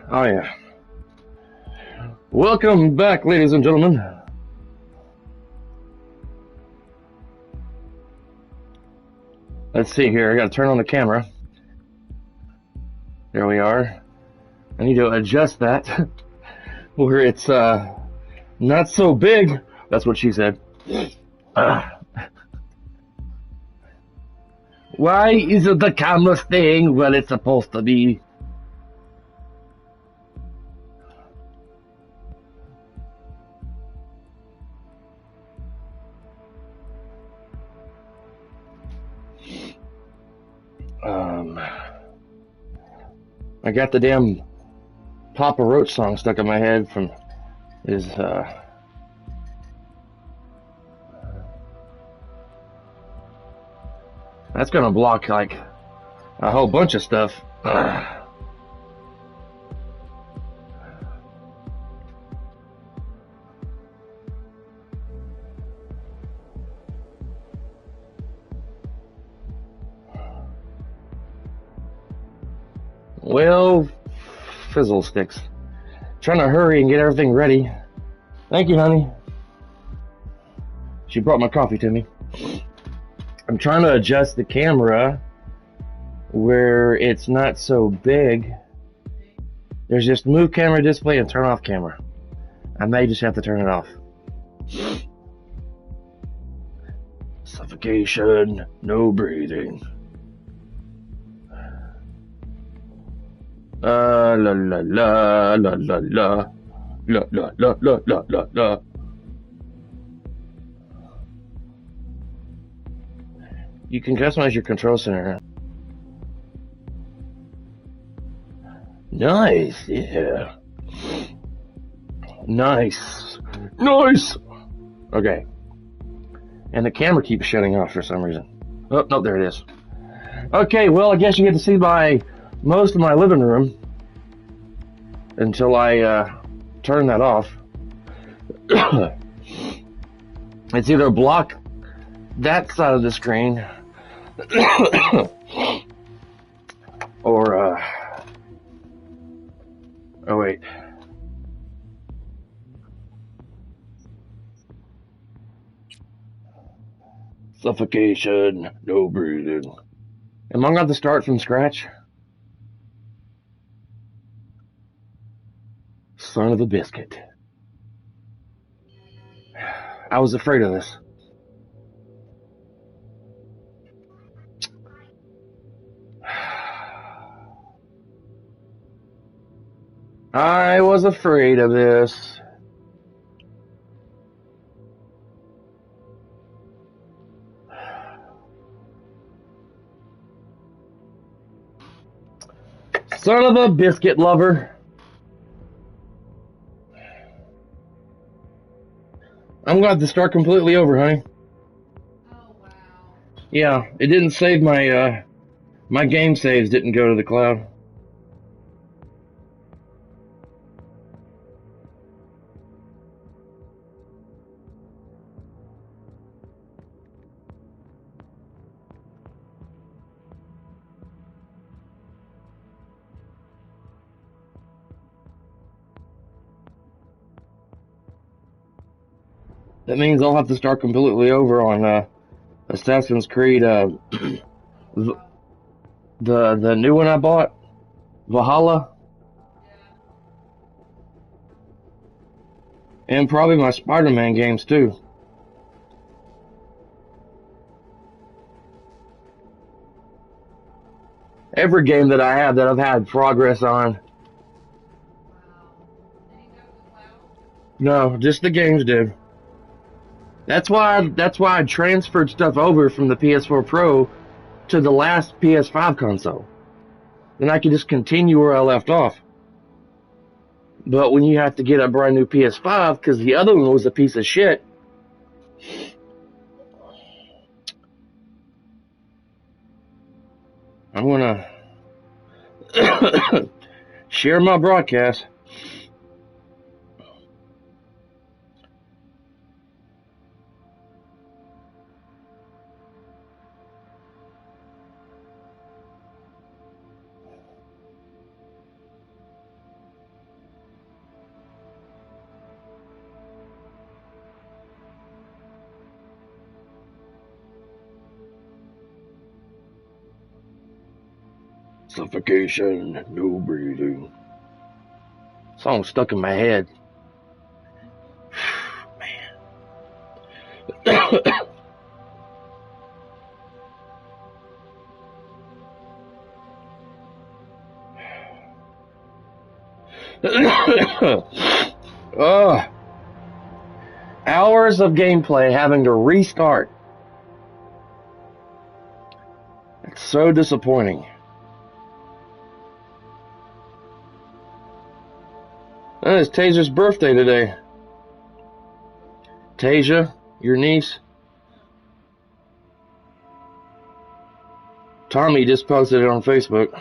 Oh yeah. Welcome back, ladies and gentlemen. Let's see here. I gotta turn on the camera. There we are. I need to adjust that where it's not so big. That's what she said. Why isn't the camera staying where it's supposed to be? I got the damn Papa Roach song stuck in my head from his that's gonna block like a whole bunch of stuff. Well, fizzle sticks. Trying to hurry and get everything ready. Thank you, honey. She brought my coffee to me. I'm trying to adjust the camera where it's not so big. There's just move camera display and turn off camera. I may just have to turn it off. Suffocation, no breathing. La la la la la la la la la la la la la. You can customize your control center. Nice, yeah. Nice. Nice! Okay. And the camera keeps shutting off for some reason. Oh, no, there it is. Okay, well, I guess you get to see most of my living room until I turn that off. It's either block that side of the screen or oh wait. Suffocation, no breathing. Am I going to start from scratch? Son of a biscuit. I was afraid of this. I was afraid of this. Son of a biscuit lover. I'm going to have to start completely over, honey. Oh, wow. Yeah, it didn't save my, my game saves didn't go to the cloud. That means I'll have to start completely over on Assassin's Creed, the new one I bought, Valhalla, and probably my Spider-Man games too. Every game that I have that I've had progress on. Wow. Did he go to the cloud? No, just the games did. That's why I transferred stuff over from the PS4 Pro to the last PS5 console. Then I could just continue where I left off. But when you have to get a brand new PS5 because the other one was a piece of shit, I'm gonna share my broadcast. Suffocation, no breathing. Song stuck in my head. Man. Oh, hours of gameplay having to restart. It's so disappointing. Oh, it's Tasia's birthday today. Tasia, your niece. Tommy just posted it on Facebook.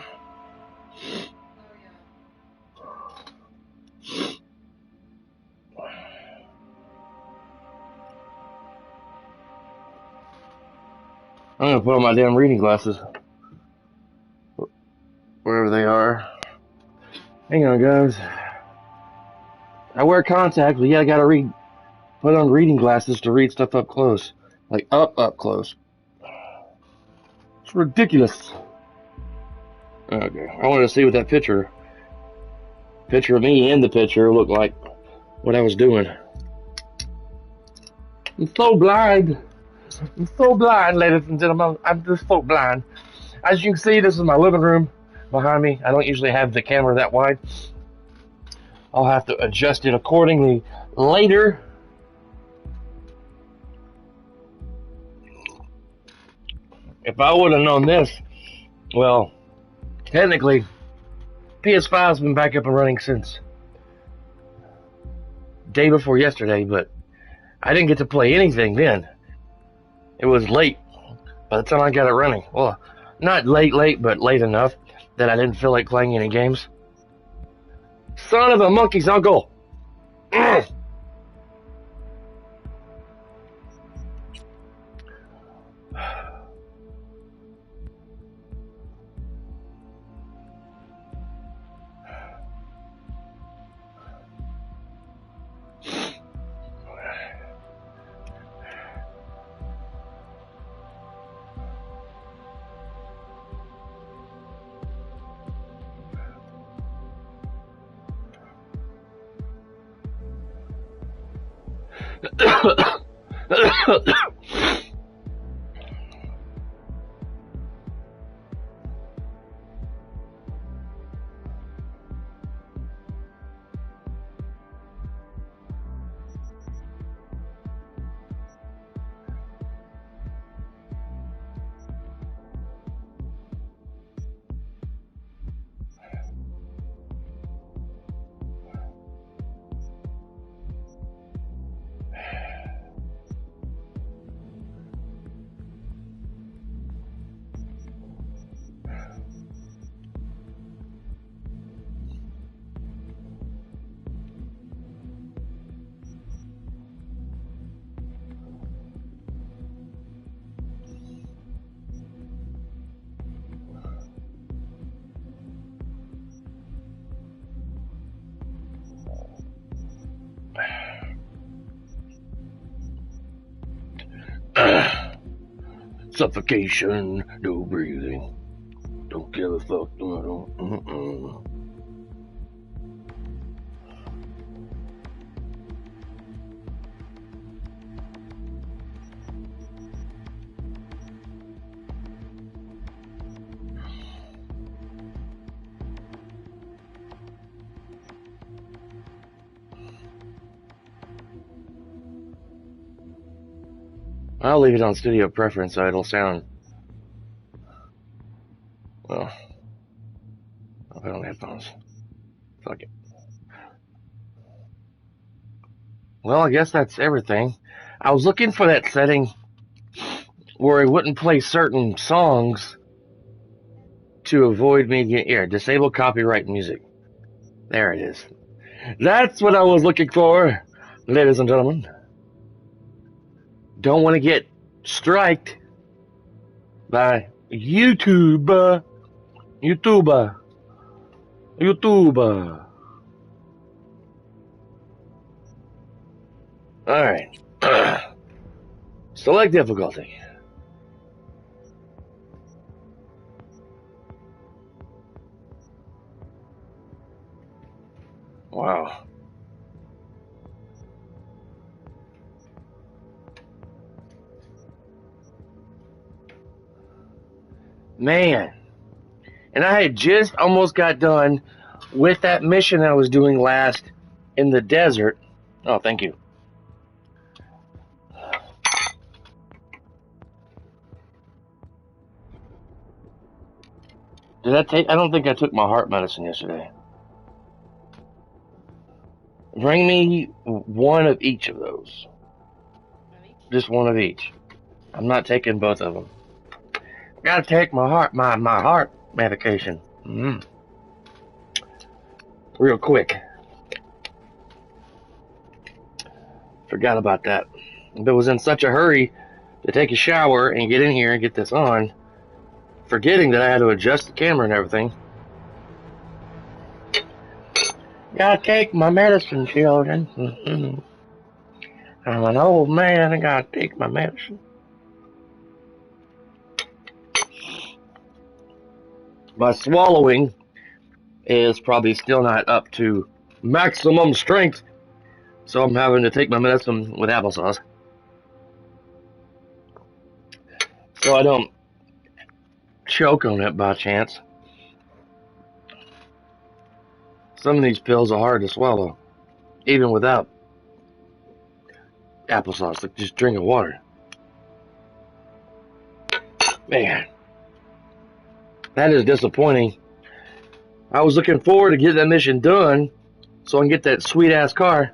I'm gonna put on my damn reading glasses. Wherever they are. Hang on, guys. I wear contacts, but yeah, I gotta put on reading glasses to read stuff up close. Like, up close. It's ridiculous. Okay, I wanted to see what that picture of me in the picture looked like, what I was doing. I'm so blind. I'm so blind, ladies and gentlemen. I'm just so blind. As you can see, this is my living room behind me. I don't usually have the camera that wide. I'll have to adjust it accordingly later. If I would have known this, well, technically, PS5's been back up and running since day before yesterday, but I didn't get to play anything then. It was late by the time I got it running. Well, not late, but late enough that I didn't feel like playing any games. Son of a monkey's uncle! Suffocation, no breathing. Don't give a fuck. I'll leave it on studio preference so it'll sound, well, I'll put on headphones. Fuck it. Well, I guess that's everything. I was looking for that setting where it wouldn't play certain songs to avoid me getting, here, disable copyright music. There it is. That's what I was looking for, ladies and gentlemen. Don't want to get striked by YouTube. Alright. Select difficulty. Wow. Man. And I had just almost got done with that mission I was doing last in the desert. Oh, thank you. I don't think I took my heart medicine yesterday. Bring me one of each of those. Just one of each. I'm not taking both of them. Gotta take my heart medication. Real quick. Forgot about that. But was in such a hurry to take a shower and get in here and get this on, forgetting that I had to adjust the camera and everything. Gotta take my medicine, children. I'm an old man. I gotta take my medicine. My swallowing is probably still not up to maximum strength, so I'm having to take my medicine with applesauce, so I don't choke on it by chance. Some of these pills are hard to swallow, even without applesauce. Like just drinking water. Man, that is disappointing. I was looking forward to getting that mission done so I can get that sweet ass car.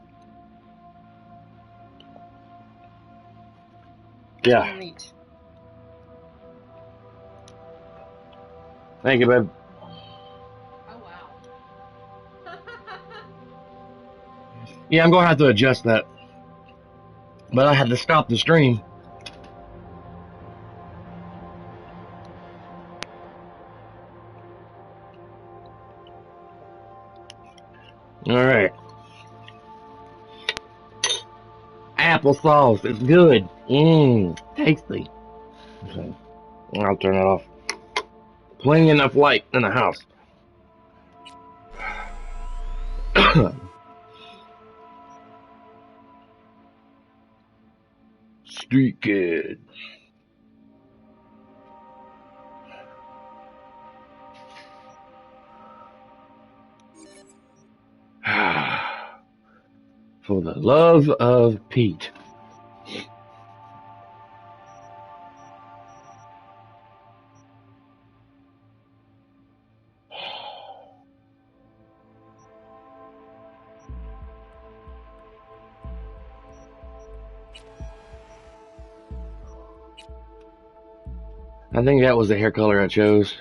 Yeah. Thank you, babe. Oh, wow. Yeah, I'm going to have to adjust that. But I had to stop the stream. Alright. Applesauce. It's good. Tasty. Okay. I'll turn it off. Plenty enough light in the house. Street kid. For the love of Pete. I think that was the hair color I chose.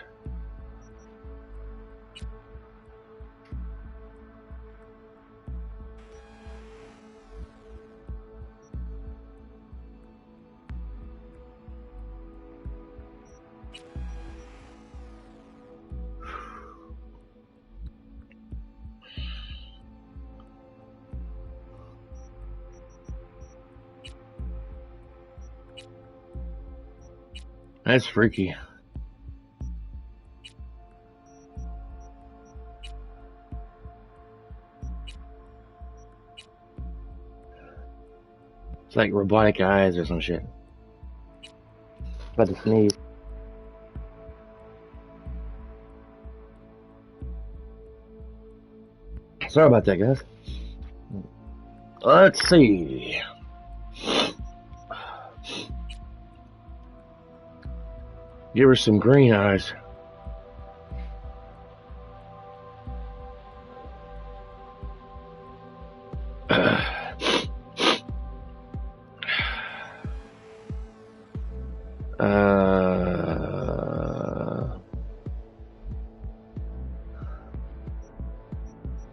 That's freaky. It's like robotic eyes or some shit. About to sneeze. Sorry about that, guys. Let's see. Give her some green eyes.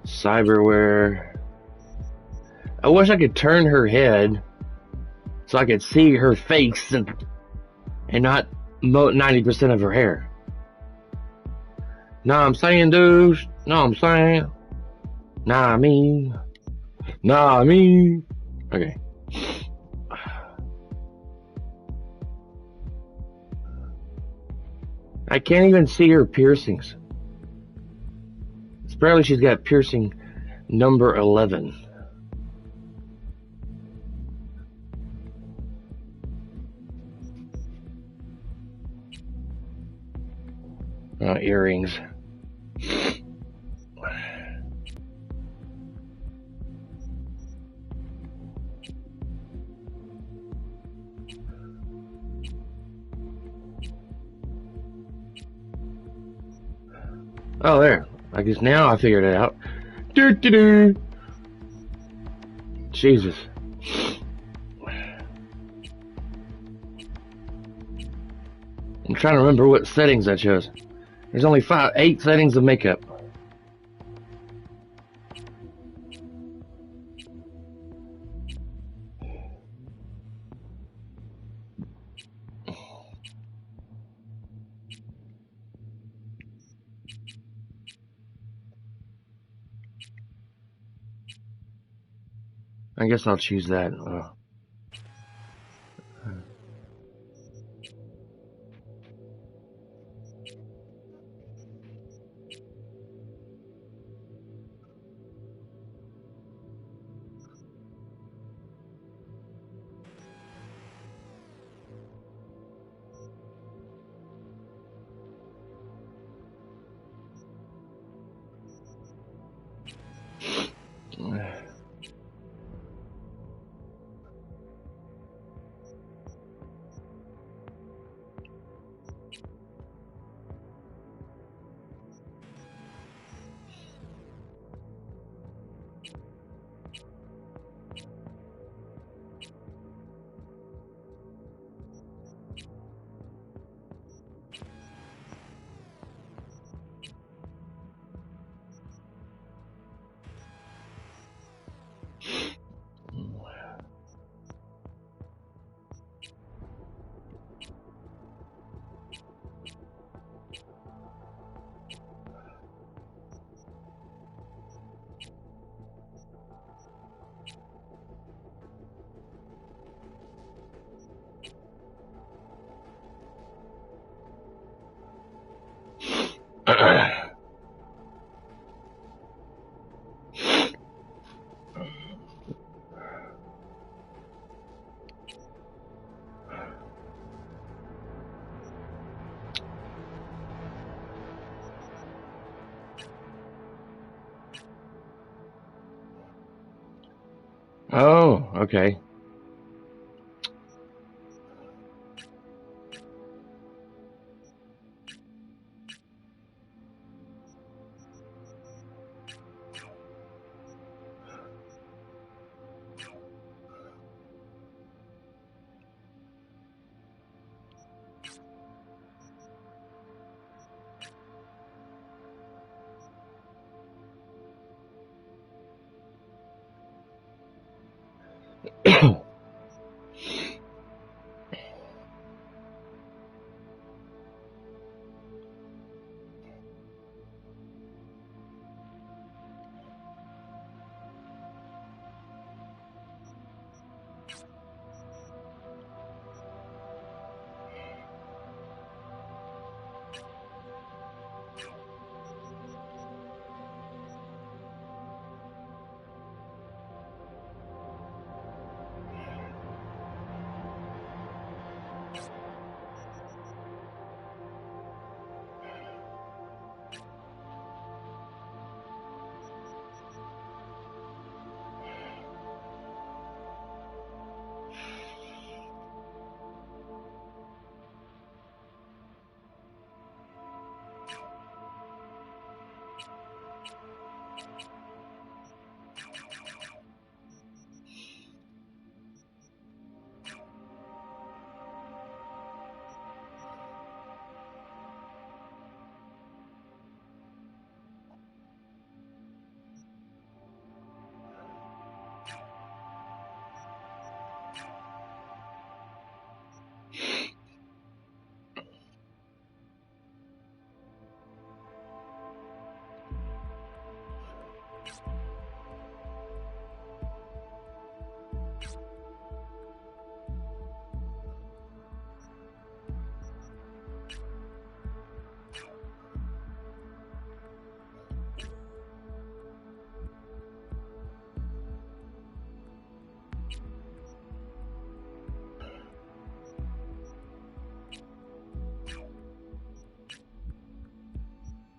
Cyberware. I wish I could turn her head so I could see her face and not 90% of her hair. Know what I'm saying, dudes? Know what I'm saying? Nah, I mean. Okay. I can't even see her piercings. Apparently she's got piercing Number 11. Earrings. Oh, there. I guess now I figured it out. Doo-doo-doo. Jesus. I'm trying to remember what settings I chose. There's only 8 settings of makeup. I guess I'll choose that. Oh, okay.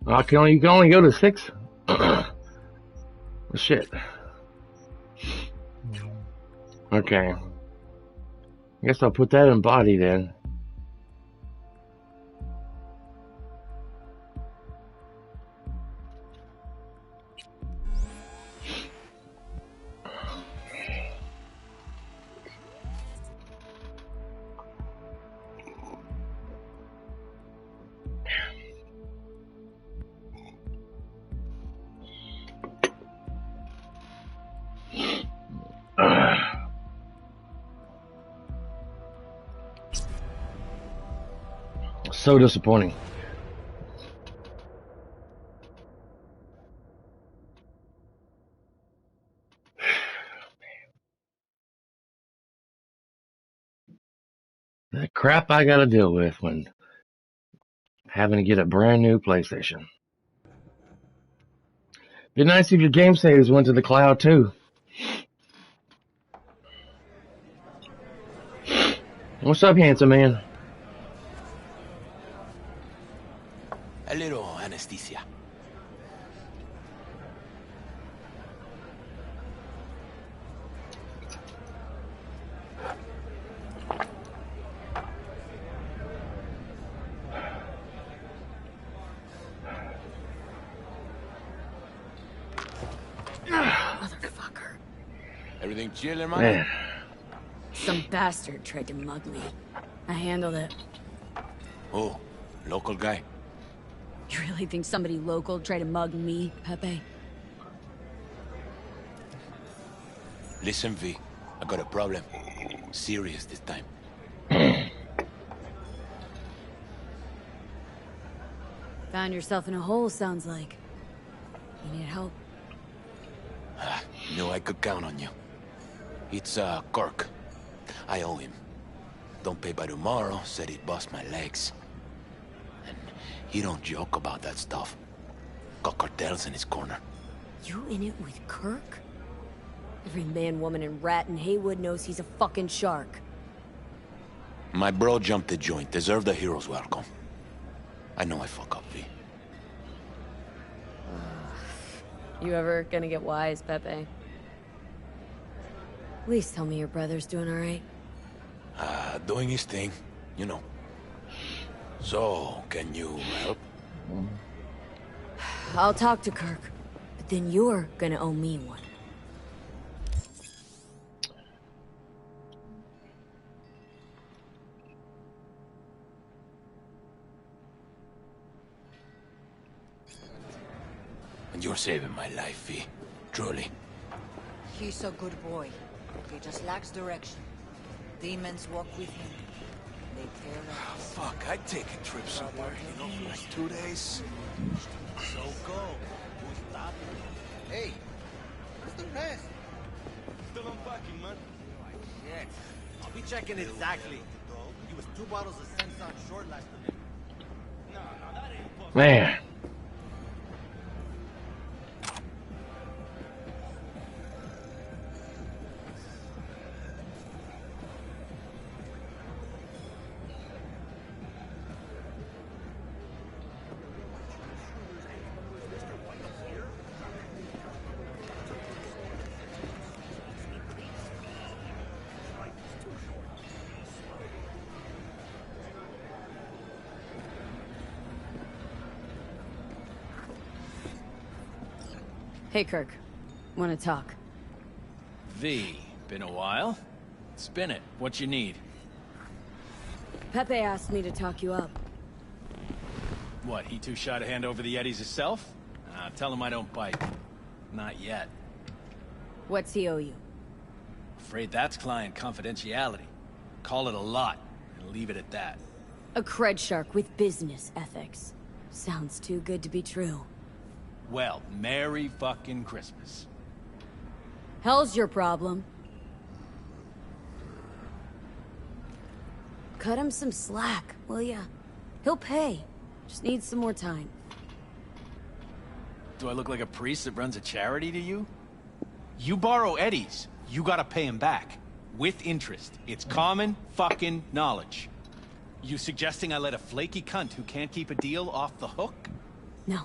You can only go to 6? Shit. Okay. I guess I'll put that in body then. So disappointing. The crap I gotta deal with when having to get a brand new PlayStation. Be nice if your game saves went to the cloud too. What's up, handsome man? A little anesthesia. Motherfucker. Everything chill, hermano? Man. Some bastard tried to mug me. I handled it. Oh, local guy. You really think somebody local tried to mug me, Pepe? Listen, V. I got a problem. Serious this time. Found yourself in a hole, sounds like. You need help? Knew I could count on you. It's, Kirk. I owe him. Don't pay by tomorrow, said he'd bust my legs. And he don't joke about that stuff. Got cartels in his corner. You in it with Kirk? Every man, woman, and rat in Haywood knows he's a fucking shark. My bro jumped the joint. Deserved a hero's welcome. I know I fuck up, V. You ever gonna get wise, Pepe? Please tell me your brother's doing alright. Doing his thing, you know. So, can you help? I'll talk to Kirk, but then you're gonna owe me one. And you're saving my life, V. Truly. He's a good boy. He just lacks direction. Demons walk with him. They tear us. Fuck, I'd take a trip somewhere, you know, for like 2 days. So go. Hey, where's the rest? Still unpacking, man. Shit. I'll be checking exactly. He was 2 bottles of Sense short last minute. No, that ain't possible. Man. Hey, Kirk. Wanna talk? V, been a while? Spin it. What you need? Pepe asked me to talk you up. What, he too shy to hand over the Yetis himself? Tell him I don't bite. Not yet. What's he owe you? Afraid that's client confidentiality. Call it a lot, and leave it at that. A cred shark with business ethics. Sounds too good to be true. Well, Merry fucking Christmas. Hell's your problem. Cut him some slack, will ya? He'll pay. Just needs some more time. Do I look like a priest that runs a charity to you? You borrow Eddie's, you gotta pay him back. With interest. It's common fucking knowledge. You suggesting I let a flaky cunt who can't keep a deal off the hook? No,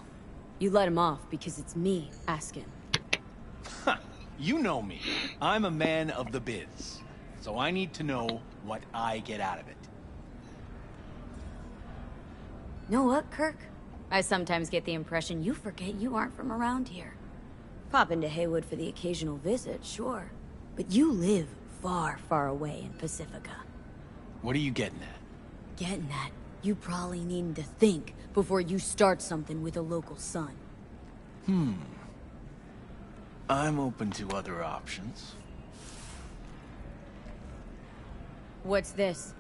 You let him off because it's me asking. You know me. I'm a man of the biz. So I need to know what I get out of it. Know what, Kirk? I sometimes get the impression you forget you aren't from around here. Pop into Haywood for the occasional visit, sure. But you live far, far away in Pacifica. What are you getting at? Getting at, you probably need to think before you start something with a local son. I'm open to other options. What's this?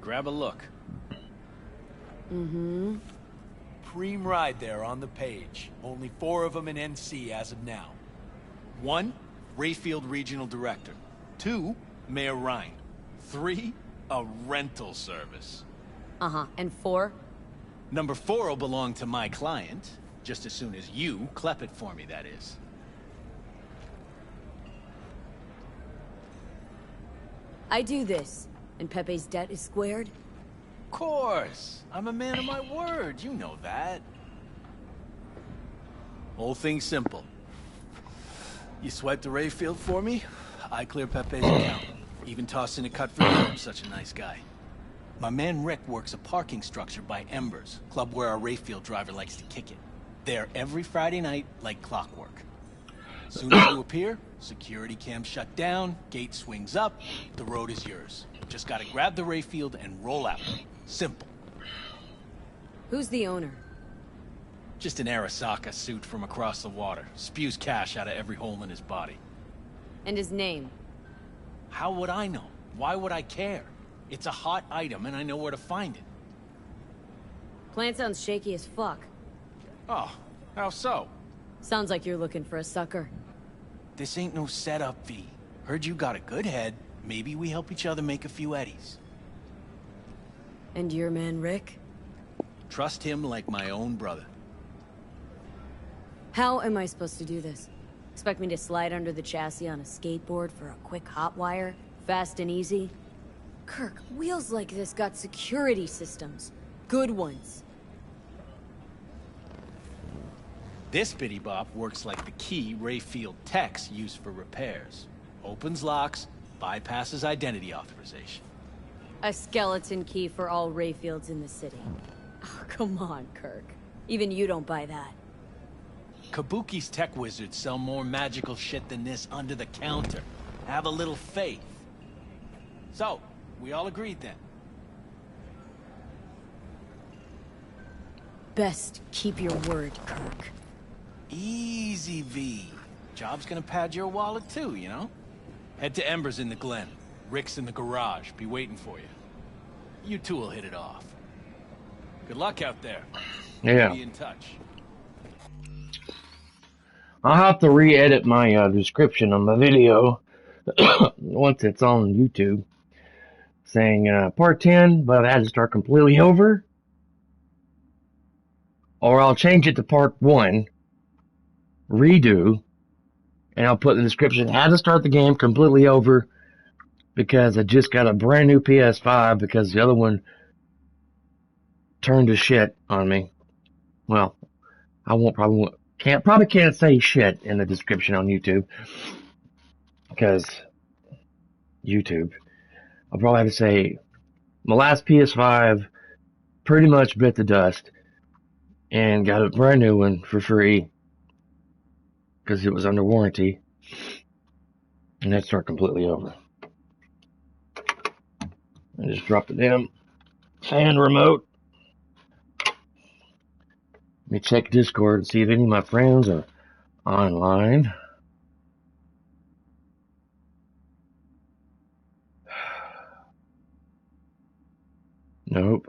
Grab a look. Preem ride there on the page. Only 4 of them in NC as of now. 1, Rayfield Regional Director. 2, Mayor Ryan. 3, a rental service. And 4? Number 4 will belong to my client, just as soon as you clep it for me, that is. I do this, and Pepe's debt is squared? Of course! I'm a man of my word, you know that. Whole thing's simple. You swipe the Rayfield for me, I clear Pepe's account. Even toss in a cut for you, I'm such a nice guy. My man Rick works a parking structure by Embers, club where our Rayfield driver likes to kick it. There every Friday night, like clockwork. Soon as you appear, security cam shut down, gate swings up, the road is yours. Just gotta grab the Rayfield and roll out. Simple. Who's the owner? Just an Arasaka suit from across the water. Spews cash out of every hole in his body. And his name? How would I know? Why would I care? It's a hot item and I know where to find it. Plan sounds shaky as fuck. Oh, how so? Sounds like you're looking for a sucker. This ain't no setup, V. Heard you got a good head. Maybe we help each other make a few eddies. And your man Rick? Trust him like my own brother. How am I supposed to do this? Expect me to slide under the chassis on a skateboard for a quick hot wire? Fast and easy? Kirk, wheels like this got security systems. Good ones. This bitty bop works like the key Rayfield techs use for repairs. Opens locks, bypasses identity authorization. A skeleton key for all Rayfields in the city. Oh, come on, Kirk. Even you don't buy that. Kabuki's tech wizards sell more magical shit than this under the counter. Have a little faith. So, we all agreed then. Best keep your word, Kirk. Easy, V. Job's gonna pad your wallet too, you know? Head to Embers in the Glen. Rick's in the garage. Be waiting for you. You two will hit it off. Good luck out there. Yeah. Be in touch. I'll have to re-edit my description on my video once it's on YouTube, saying part 10, but I had to start completely over. Or I'll change it to part 1, redo, and I'll put in the description, had to start the game completely over because I just got a brand new PS5 because the other one turned to shit on me. Well, probably can't say shit in the description on YouTube because YouTube. I'll probably have to say my last PS5 pretty much bit the dust and got a brand new one for free because it was under warranty, and that's start completely over. I just dropped the damn fan remote. Let me check Discord and see if any of my friends are online. Nope.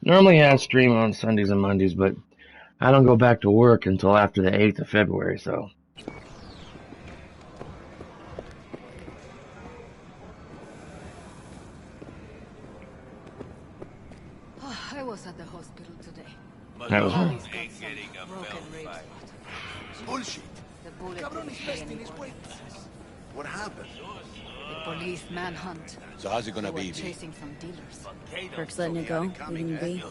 Normally I stream on Sundays and Mondays, but I don't go back to work until after the 8th of February, so. I was at the hospital today. That was Ali's got some broken ribs. Bullshit. The bullet didn't hit any more than this. What happened? The police manhunt. So how's it gonna They were be? chasing some dealers. Kirk's letting it go, leaving me be.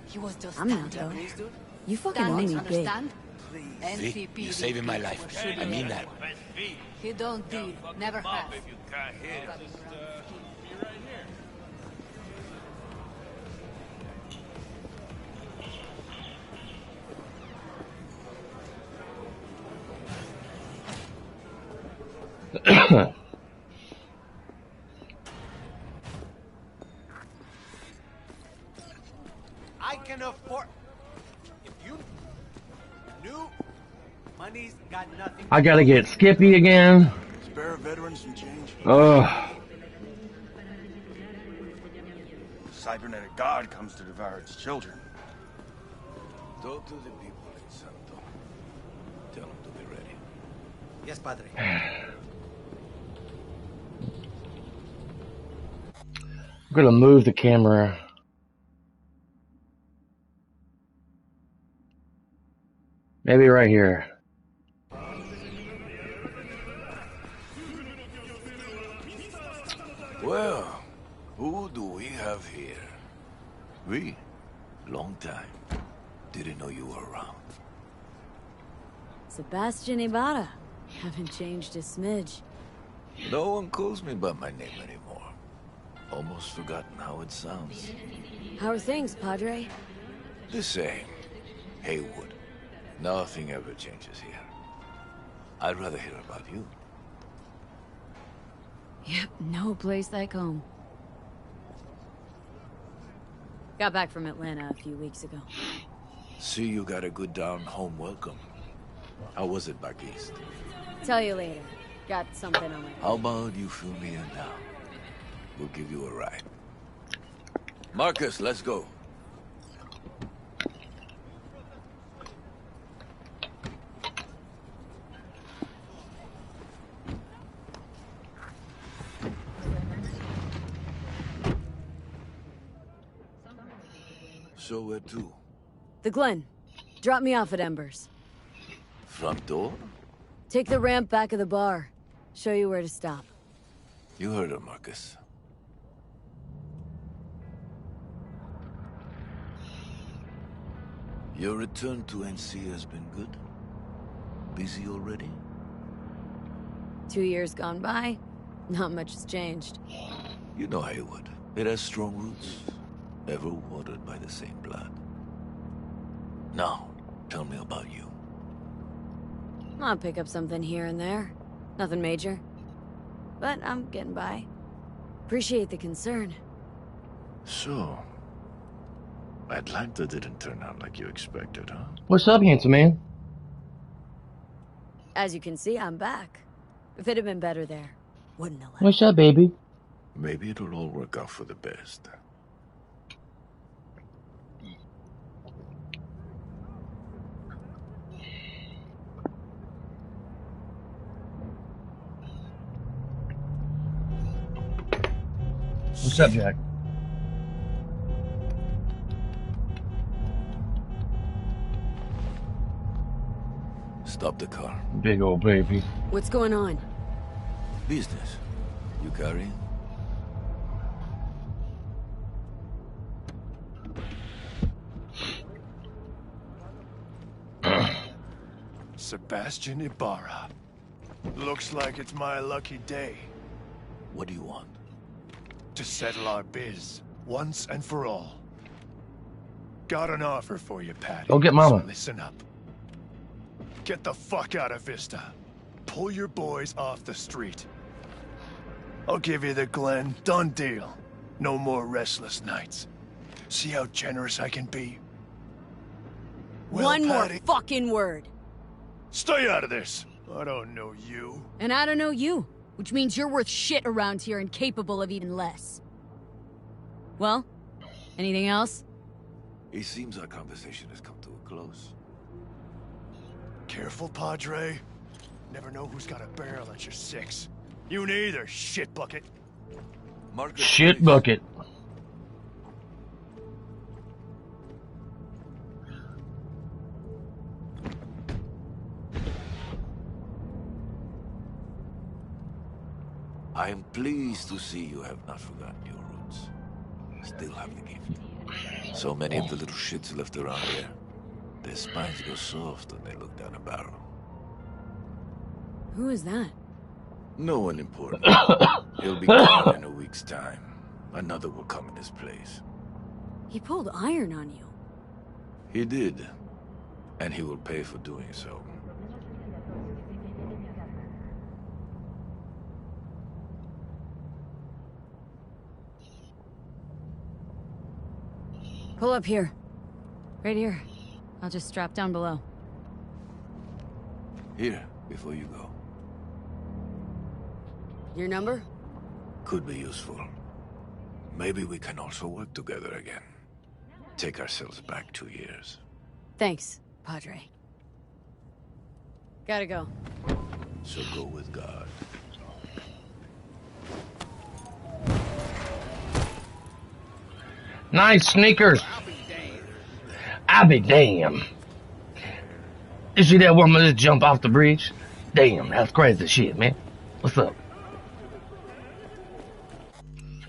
He was just I'm not, standing. though. You fucking owe Standing, me big. understand? Vic, you're saving my life. I mean that. He don't deal, never has. I can afford. If you knew, money's got nothing. I gotta get Skippy again. Spare veterans some change. Ugh. Cybernetic god comes to devour its children. Talk to the people in Santo. Tell them to be ready. Yes, Padre. I'm gonna move the camera. Maybe right here. Well, who do we have here? We? Long time. Didn't know you were around. Sebastian Ibarra. Haven't changed a smidge. No one calls me by my name anymore. Almost forgotten how it sounds. How are things, Padre? The same. Haywood. Nothing ever changes here. I'd rather hear about you. Yep, no place like home. Got back from Atlanta a few weeks ago. See, you got a good down-home welcome. How was it back east? Tell you later. Got something on my mind. How about you fill me in now? We'll give you a ride. Marcus, let's go. So where to? The Glen. Drop me off at Embers. Front door? Take the ramp back of the bar. Show you where to stop. You heard her, Marcus. Your return to NC has been good? Busy already? 2 years gone by. Not much has changed. You know Haywood. It has strong roots, ever watered by the same blood. Now, tell me about you. I'll pick up something here and there. Nothing major. But I'm getting by. Appreciate the concern. So, Atlanta didn't turn out like you expected, huh? What's up, handsome man? As you can see, I'm back. If it had been better there, wouldn't have left. What's up, baby? Maybe it'll all work out for the best. What's up, Jack? Stop the car. Big old baby. What's going on? Business. You carrying? Sebastian Ibarra. Looks like it's my lucky day What do you want? to settle our biz once and for all. Got an offer for you, Patty. Go get mama. So listen up. Get the fuck out of Vista. Pull your boys off the street. I'll give you the Glen. Done deal. No more restless nights. See how generous I can be? Well, One more Patty, fucking word. stay out of this. I don't know you. And I don't know you, which means you're worth shit around here and capable of even less. Well, anything else? It seems our conversation has come to a close. Careful, Padre. Never know who's got a barrel at your six. You neither, shit bucket. Marcus, Shit please. bucket. I am pleased to see you have not forgotten your roots. Still have the gift. So many of the little shits left around here. Their spines go soft when they look down a barrel. Who is that? No one important. He'll be gone in a week's time. Another will come in his place. He pulled iron on you. He did. And he will pay for doing so. Pull up here. Right here. I'll just strap down below. Here, before you go. Your number? Could be useful. Maybe we can also work together again. Take ourselves back 2 years. Thanks, Padre. Gotta go. So go with God. Nice sneakers. I'll be damned. You see that woman just jump off the bridge? Damn, that's crazy shit, man. What's up?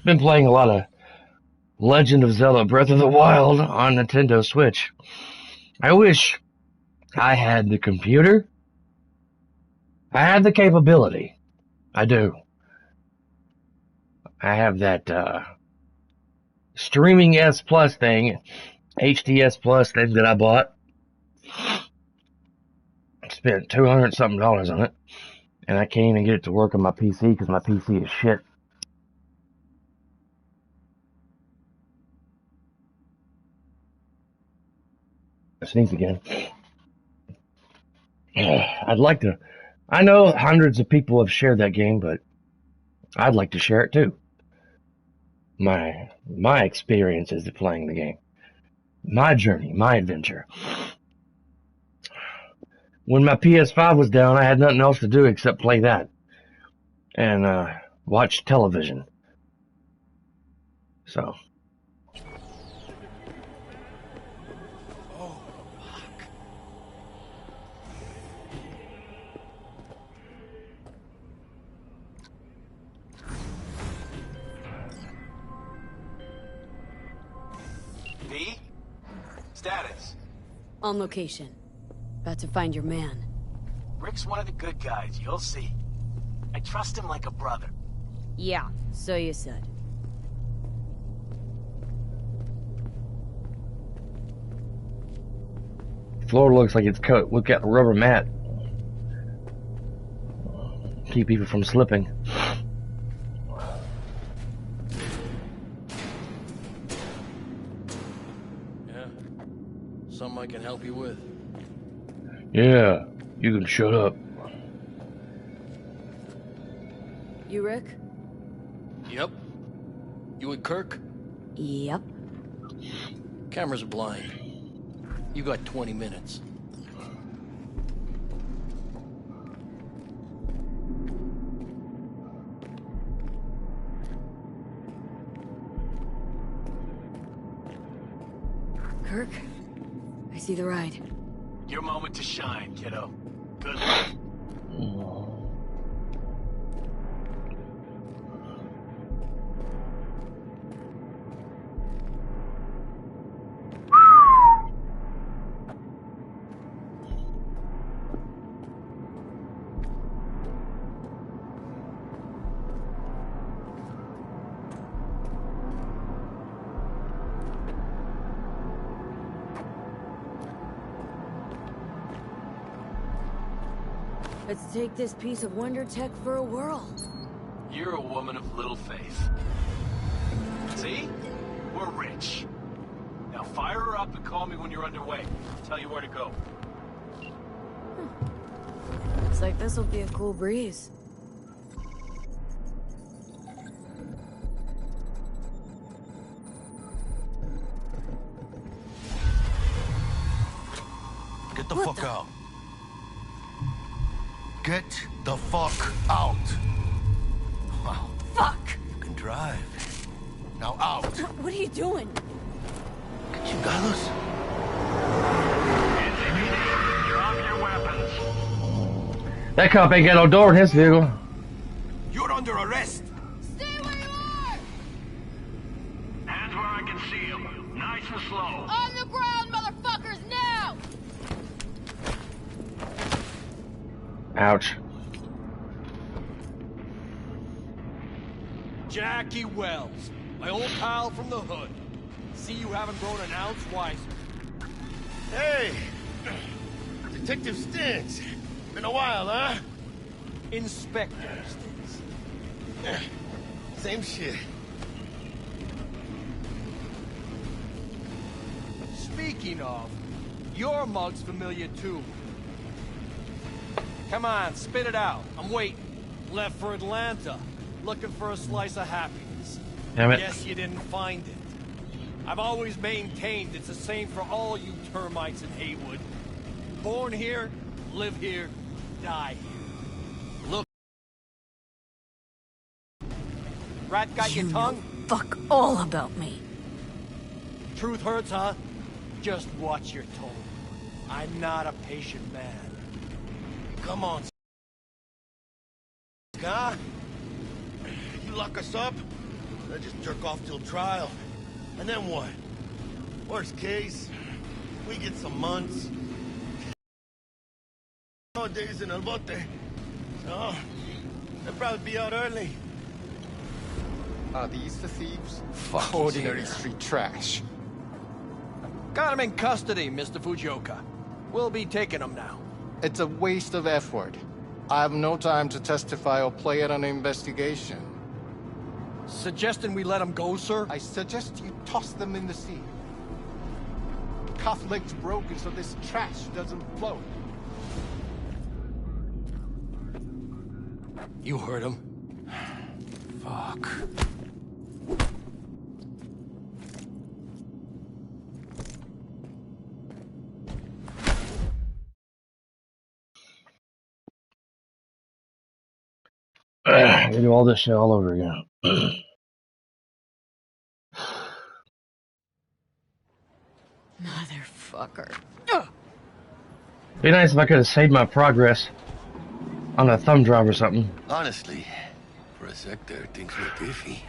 Been playing a lot of Legend of Zelda Breath of the Wild on Nintendo Switch. I wish I had the computer. I had the capability. I do. I have that streaming S Plus thing, HDS Plus thing that I bought. Spent $200 something on it, and I can't even get it to work on my PC because my PC is shit. I sneeze again. I'd like to. I know hundreds of people have shared that game, but I'd like to share it too. My experiences of playing the game, my journey, my adventure. When my PS5 was down, I had nothing else to do except play that and watch television. So. V? Status? On location. About to find your man. Rick's one of the good guys, you'll see. I trust him like a brother. Yeah, so you said. Floor looks like it's cut. Look at the rubber mat. Keep people from slipping. Yeah. Something I can help you with. Yeah, you can shut up. You, Rick? Yep. You with Kirk? Yep. Cameras are blind. You got 20 minutes. Kirk? I see the ride. Your moment to shine, kiddo. Good luck. Let's take this piece of wonder tech for a whirl. You're a woman of little faith. See? We're rich. Now fire her up and call me when you're underway. I'll tell you where to go. Looks like this'll be a cool breeze. Get the fuck out. Get the fuck out. Wow. Fuck! You can drive. Now out. What are you doing? Chingados. Drop your weapons. That cop ain't got no door in his vehicle. You're under arrest. Stay where you are! Hands where I can see them. Nice and slow. On the ground, motherfuckers, now! Ouch. Jackie Wells, my old pal from the hood. See you haven't grown an ounce wiser. Hey! Detective Stintz. Been a while, huh? Inspector Stintz. Same shit. Speaking of, your mug's familiar too. Come on, spit it out. I'm waiting. Left for Atlanta, looking for a slice of happiness. Damn it. Guess you didn't find it. I've always maintained it's the same for all you termites in Haywood. Born here, live here, die here. Look. Rat got your tongue? Know fuck all about me. Truth hurts, huh? Just watch your tone. I'm not a patient man. Come on, huh? You lock us up, I just jerk off till trial. And then what? Worst case, we get some months. Nowadays in El Bote. So, they'll probably be out early. Are these the thieves? Fuck. Ordinary street trash. Got him in custody, Mr. Fujioka. We'll be taking him now. It's a waste of effort. I have no time to testify or play at an investigation. Suggesting we let him go, sir? I suggest you toss them in the sea. Cuff legs broken so this trash doesn't float. You heard him. Fuck. We do all this shit all over again. Motherfucker. Be nice if I could have saved my progress on a thumb drive or something. Honestly, for a sec there, things looked iffy.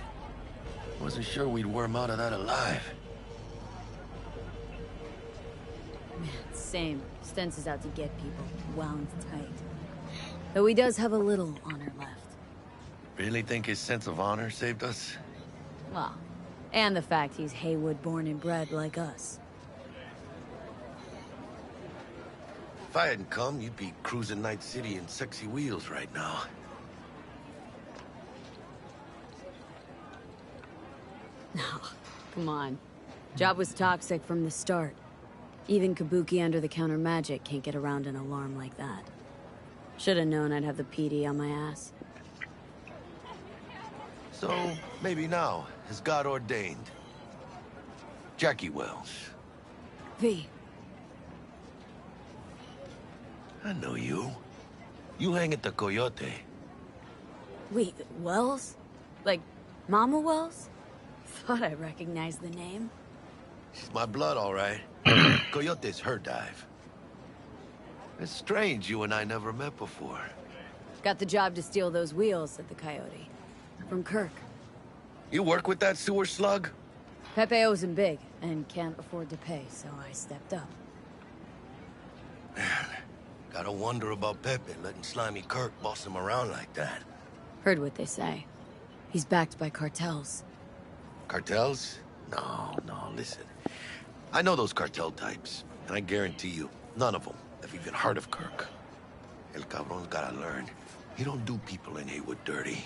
Wasn't sure we'd worm out of that alive. Same. Stentz is out to get people wound tight. Though he does have a little honor left. Really think his sense of honor saved us? Well, and the fact he's Haywood born and bred like us. If I hadn't come, you'd be cruising Night City in sexy wheels right now. Come on. Job was toxic from the start. Even Kabuki under-the-counter magic can't get around an alarm like that. Should've known I'd have the PD on my ass. So, maybe now, as God ordained. Jackie Wells. V. I know you. You hang at the Coyote. Wait, Wells? Like, Mama Wells? Thought I recognized the name. She's my blood, all right. Coyote's her dive. It's strange you and I never met before. Got the job to steal those wheels at the Coyote. From Kirk. You work with that sewer slug? Pepe owes him big, and can't afford to pay, so I stepped up. Gotta wonder about Pepe letting slimy Kirk boss him around like that. Heard what they say. He's backed by cartels. Cartels? No, listen. I know those cartel types, and I guarantee you, none of them have even heard of Kirk. El Cabron's gotta learn. He don't do people in Haywood dirty.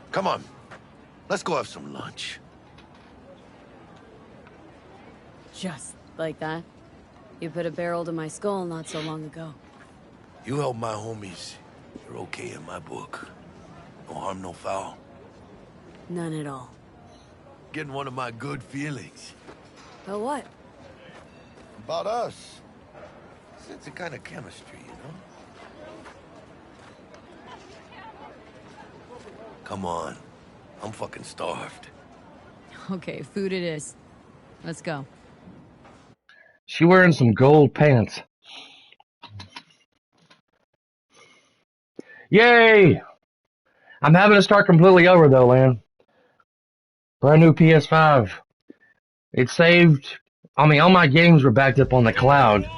Come on, let's go have some lunch. Just like that? You put a barrel to my skull not so long ago. You help my homies, you're okay in my book. No harm, no foul. None at all. Getting one of my good feelings. But what? About us. It's a kind of chemistry, you know? Come on. I'm fucking starved. Okay, food it is. Let's go. She wearing some gold pants. Yay! I'm having to start completely over though, man. Brand new PS5. It saved. I mean, all my games were backed up on the cloud.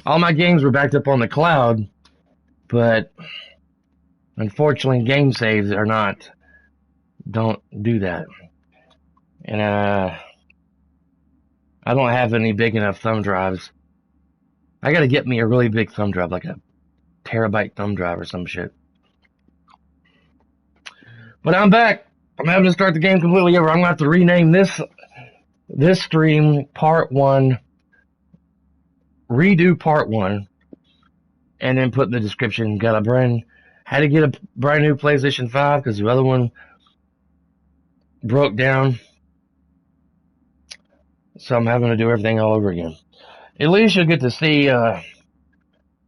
All my games were backed up on the cloud, but unfortunately, game saves are not. Don't do that. And I don't have any big enough thumb drives. I gotta get me a really big thumb drive, like a terabyte thumb drive or some shit. But I'm back. I'm having to start the game completely over. I'm gonna have to rename this stream Part 1, redo Part 1, and then put in the description, had to get a brand new PlayStation 5 because the other one broke down. So I'm having to do everything all over again. At least you'll get to see, I'm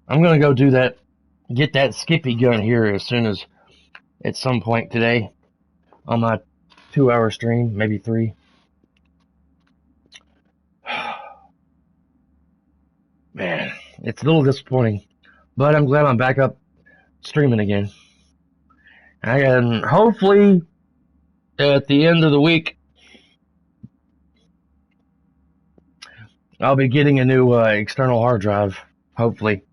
gonna go do that, get that Skippy gun here as soon as, at some point today, on my 2-hour stream, maybe 3. Man, it's a little disappointing, but I'm glad I'm back up streaming again. And hopefully, at the end of the week, I'll be getting a new external hard drive, hopefully.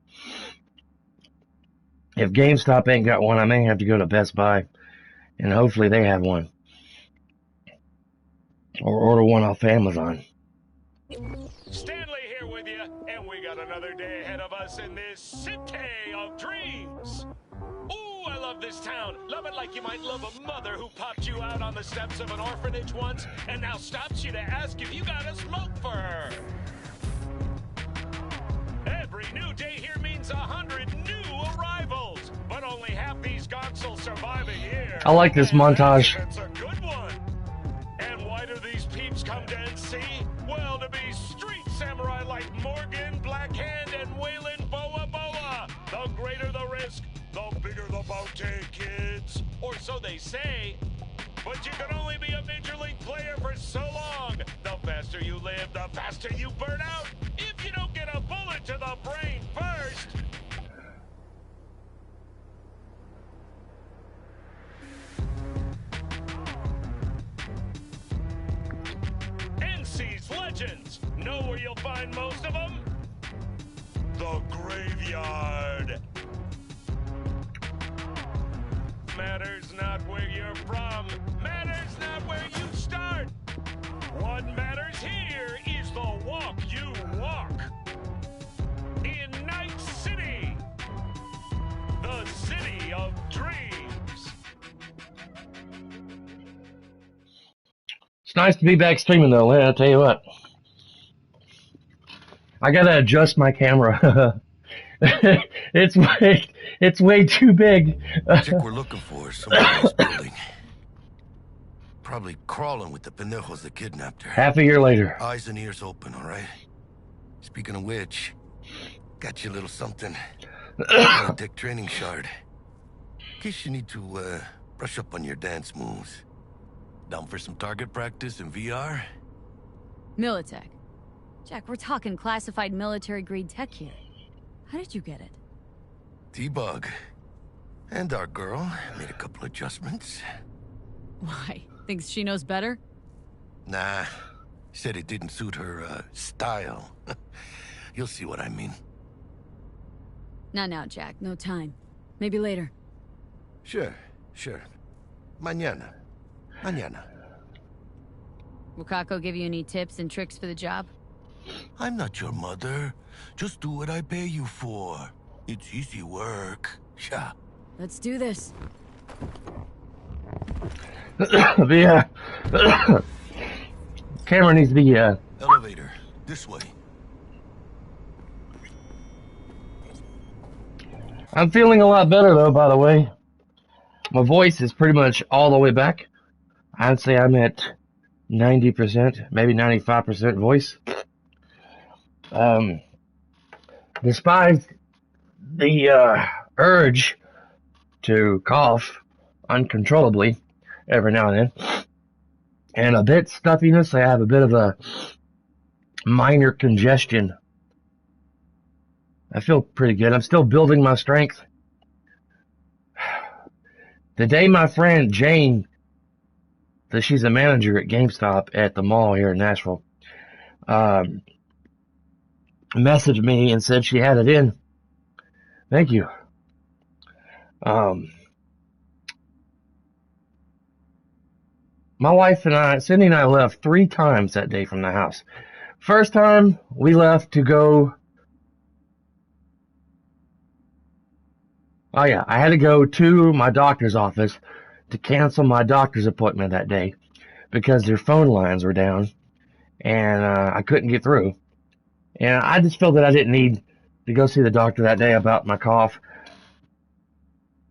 If GameStop ain't got one, I may have to go to Best Buy, and hopefully they have one. Or order one off Amazon. Stanley here with you, and we got another day ahead of us in this city of dreams. Ooh, I love this town. Love it like you might love a mother who popped you out on the steps of an orphanage once and now stops you to ask if you got a smoke for her. Every new day here means 100 new arrivals, but only half these gonks will survive a year. I like this montage. That's a good one. And why do these peeps come to NC? Well, to be street samurai like Morgan, Blackhand, and Waylon Boa Boa. The greater the risk, the bigger the bounty, kids. Or so they say. But you can only be a major league player for so long. The faster you live, the faster you burn out. If you don't get a bullet to the brain first. NC's legends. Know where you'll find most of them? The graveyard. Matters not where you're from. Matters not where you start. What matters here is the walk you walk. In Night City. The city of dreams. It's nice to be back streaming though, Lynn, I'll tell you what. I gotta adjust my camera. It's way too big. The chick we're looking for is somewhere in this building. Probably crawling with the pendejos that kidnapped her. Half a year later. Eyes and ears open, all right? Speaking of which, got you a little something. A dick training shard. In case you need to brush up on your dance moves. Down for some target practice in VR? Militech. Jack, we're talking classified military-grade tech here. How did you get it? T-Bug. And our girl made a couple adjustments. Why? Thinks she knows better? Nah. Said it didn't suit her, style. You'll see what I mean. Not now, Jack. No time. Maybe later. Sure. Mañana. Will Kako give you any tips and tricks for the job? I'm not your mother. Just do what I pay you for. It's easy work. Yeah. Let's do this. The camera needs to be Elevator. This way. I'm feeling a lot better though, by the way. My voice is pretty much all the way back. I'd say I'm at 90%, maybe 95% voice. Despite the urge to cough uncontrollably every now and then, and a bit stuffiness, I have a bit of a minor congestion I feel pretty good. I'm still building my strength. The day my friend Jane, she's a manager at GameStop at the mall here in Nashville, messaged me and said she had it in. Thank you. My wife and I, Cindy and I, left 3 times that day from the house. First time, we left to go... Oh yeah, I had to go to my doctor's office to cancel my doctor's appointment that day because their phone lines were down and I couldn't get through. And I just felt that I didn't need to go see the doctor that day about my cough.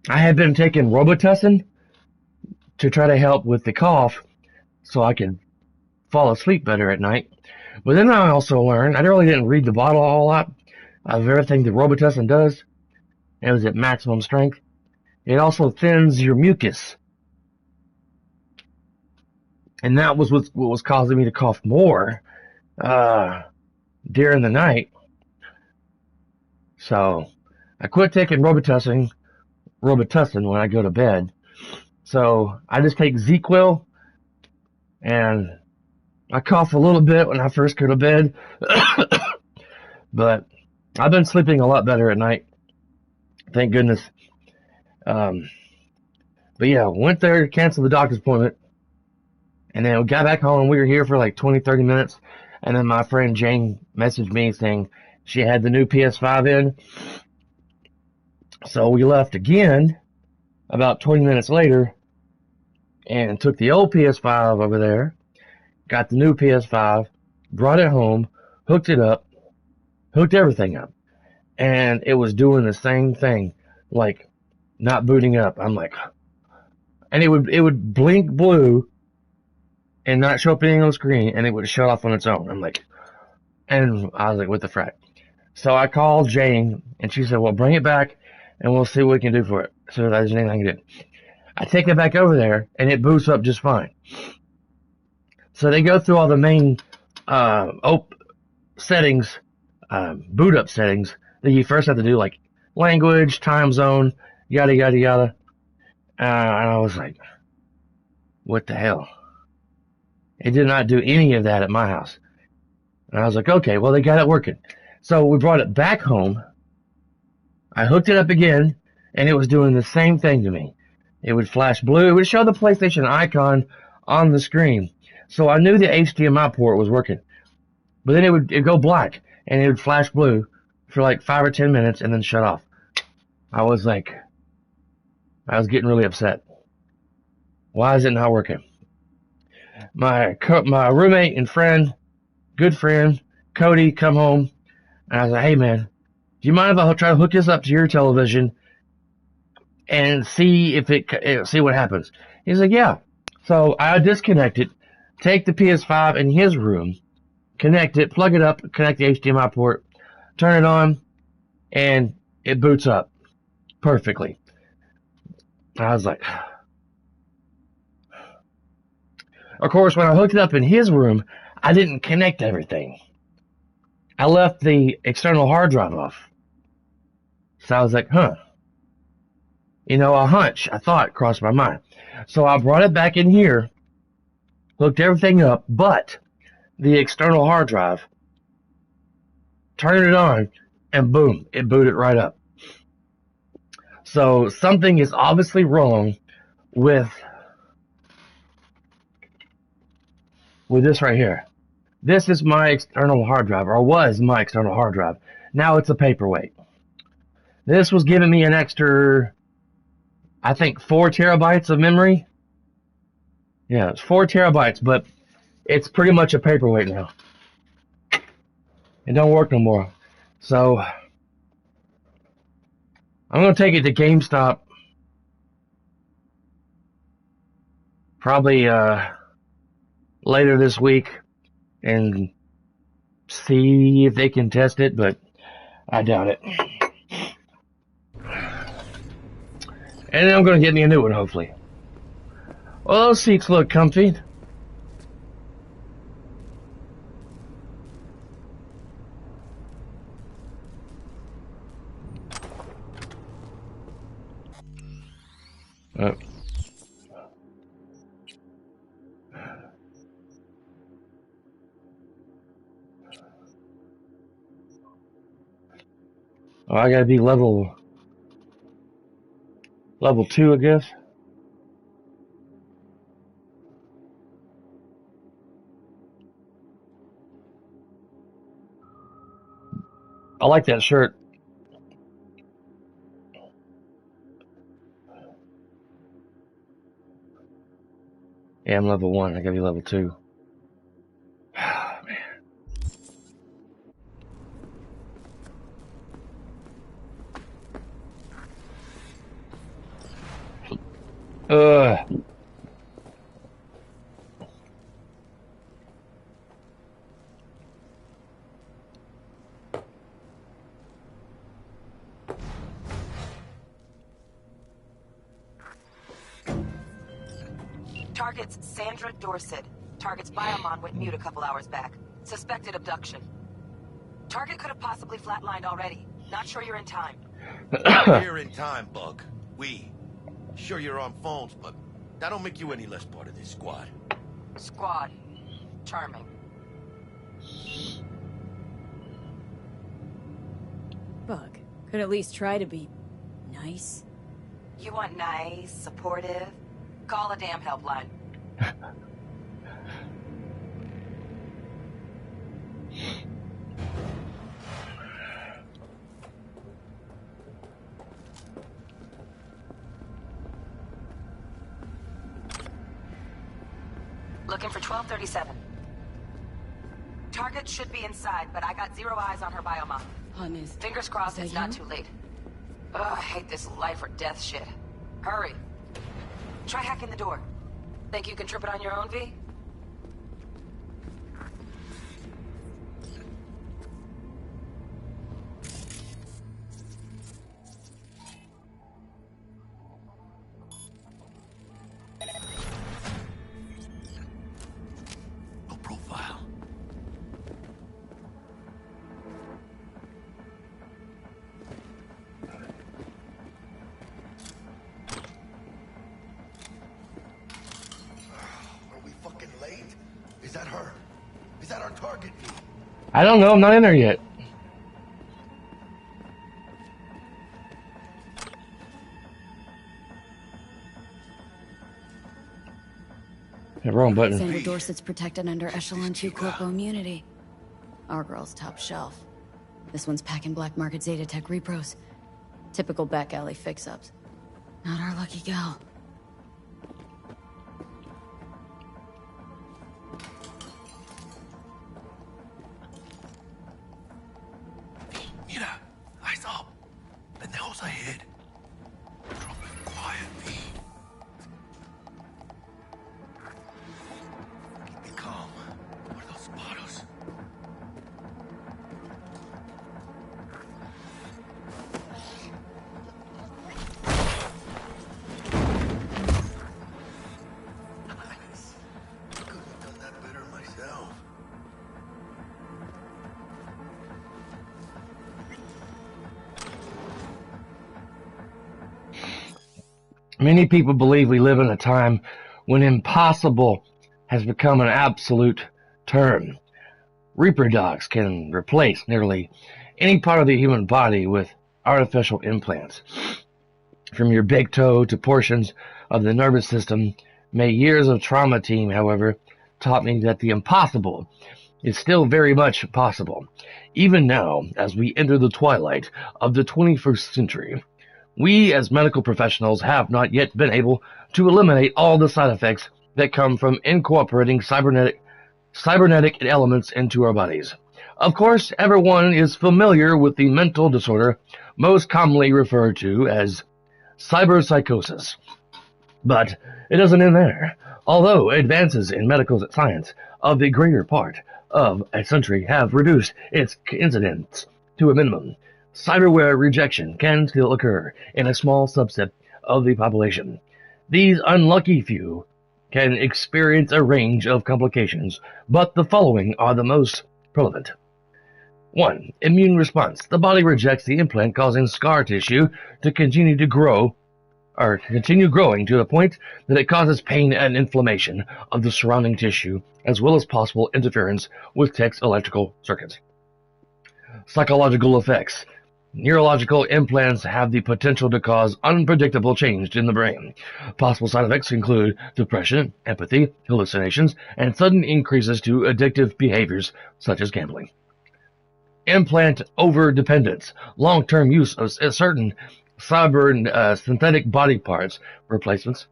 I had been taking Robitussin to try to help with the cough so I could fall asleep better at night. But then I also learned, I really didn't read the bottle a whole lot of everything the Robitussin does. It was at maximum strength. It also thins your mucus. And that was what was causing me to cough more during the night. So I quit taking Robitussin when I go to bed. So I just take ZQuil, and I cough a little bit when I first go to bed. But I've been sleeping a lot better at night. Thank goodness. But yeah, went there, canceled the doctor's appointment, and then we got back home. We were here for like 20, 30 minutes, and then my friend Jane messaged me saying she had the new PS5 in. So we left again about 20 minutes later and took the old PS5 over there, got the new PS5, brought it home, hooked it up, hooked everything up. And it was doing the same thing, like not booting up. I'm like, and it would blink blue and not show up anything on the screen, and it would shut off on its own. I'm like, and I was like, what the frack? So I called Jane, and she said, well, bring it back, and we'll see what we can do for it. So if there's anything I can do. I take it back over there, and it boots up just fine. So they go through all the main settings, boot up settings, that you first have to do, like language, time zone, yada, yada, yada. And I was like, what the hell? It did not do any of that at my house. And I was like, okay, well, they got it working. So we brought it back home. I hooked it up again, and it was doing the same thing to me. It would flash blue. It would show the PlayStation icon on the screen. So I knew the HDMI port was working. But then it'd go black, and it would flash blue for like 5 or 10 minutes and then shut off. I was getting really upset. Why is it not working? My roommate and friend, good friend, Cody, come home, and I was like, hey man, do you mind if I try to hook this up to your television and see see what happens? He's like, yeah. So I disconnect it, take the PS5 in his room, connect it, plug it up, connect the HDMI port, turn it on, and it boots up perfectly. I was like, of course, when I hooked it up in his room, I didn't connect everything. I left the external hard drive off. So I was like, a thought crossed my mind. So I brought it back in here, hooked everything up, but the external hard drive, turned it on, and boom, it booted right up. So something is obviously wrong with this right here. This is my external hard drive, or was my external hard drive. Now it's a paperweight. This was giving me an extra, I think, 4 terabytes of memory. Yeah, it's 4 terabytes, but it's pretty much a paperweight now. It don't work no more. So I'm going to take it to GameStop probably later this week and see if they can test it, but I doubt it. And then I'm going to get me a new one, hopefully. Well, those seats look comfy. Oh, I gotta be level 2, I guess. I like that shirt. Yeah, I'm level 1. I gotta be level 2. Ugh. Target's Sandra Dorset. Target's biomon went mute a couple hours back. Suspected abduction. Target could have possibly flatlined already. Not sure you're in time. You're in time, Bug. Sure you're on phones, but that don't make you any less part of this squad. Squad. Charming. Bug, could at least try to be nice. You want nice, supportive? Call a damn helpline. Looking for 1237. Target should be inside, but I got 0 eyes on her biomon. Fingers crossed it's not too late. Ugh, I hate this life or death shit. Hurry. Try hacking the door. Think you can trip it on your own, V? No profile. Are we fucking late? Is that her? Is that our target? I don't know. I'm not in there yet. Yeah, wrong button. Sandra Dorset's protected under Echelon 2 Corpo immunity. Our girl's top shelf. This one's packing black market Zeta Tech repros. Typical back alley fix-ups. Not our lucky gal. Mira, eyes up. Pendejos ahead. Drop it quiet, V. Keep it calm. What are those bottles? Nice. Couldn't have done that better myself. Many people believe we live in a time when impossible has become an absolute term. Reaper dogs can replace nearly any part of the human body with artificial implants. From your big toe to portions of the nervous system, my years of trauma team, however, taught me that the impossible is still very much possible. Even now, as we enter the twilight of the 21st century, we as medical professionals have not yet been able to eliminate all the side effects that come from incorporating cybernetic elements into our bodies. Of course, everyone is familiar with the mental disorder most commonly referred to as cyberpsychosis. But it doesn't end there. Although advances in medical science of the greater part of a century have reduced its incidence to a minimum, cyberware rejection can still occur in a small subset of the population. These unlucky few can experience a range of complications, but the following are the most prevalent. 1. Immune response. The body rejects the implant, causing scar tissue to continue to grow or continue growing to the point that it causes pain and inflammation of the surrounding tissue, as well as possible interference with text electrical circuits. Psychological effects. Neurological implants have the potential to cause unpredictable change in the brain. Possible side effects include depression, empathy, hallucinations, and sudden increases to addictive behaviors such as gambling. Implant overdependence. Long-term use of certain cyber and synthetic body part replacements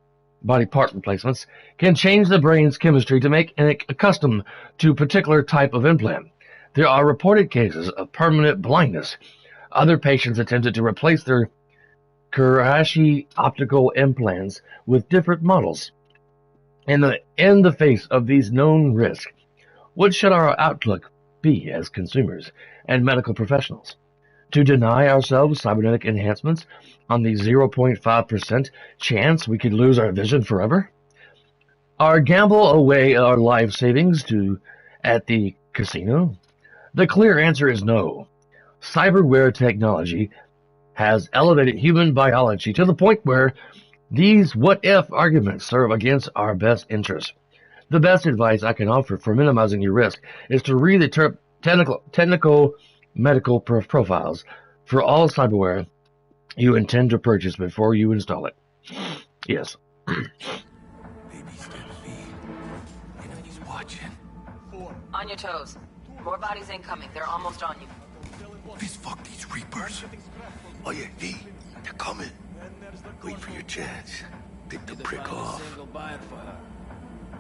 can change the brain's chemistry to make it accustomed to a particular type of implant. There are reported cases of permanent blindness. Other patients attempted to replace their Kurashi optical implants with different models. In the face of these known risks, what should our outlook be as consumers and medical professionals? To deny ourselves cybernetic enhancements on the 0.5% chance we could lose our vision forever? Or gamble away our life savings at the casino? The clear answer is no. Cyberware technology has elevated human biology to the point where these what-if arguments serve against our best interests. The best advice I can offer for minimizing your risk is to read the technical medical profiles for all cyberware you intend to purchase before you install it. Yes. He's watching. On your toes. More bodies incoming. They're almost on you. Fist fuck these Reapers. Oh yeah, V, they're coming. Wait for your chance. Take the prick off. Single buyer for her.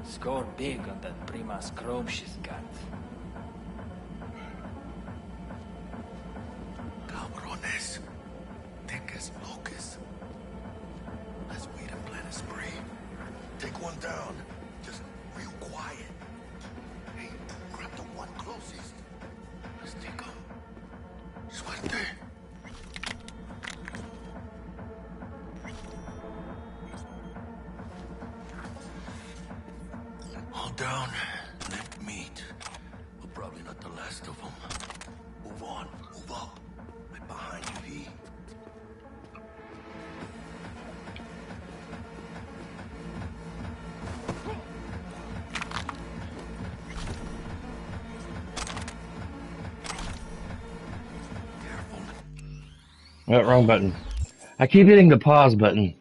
Score big on that Primas chrome she's got. Cabrones. Tecas locas. Let's wait and plan a spree. Take one down. Just real quiet. Hey, grab the one closest. Let's take him. Suerte. All down. Left meat. But probably not the last of them. Move on. Move up. Right behind you, V. Oh, wrong button. I keep hitting the pause button.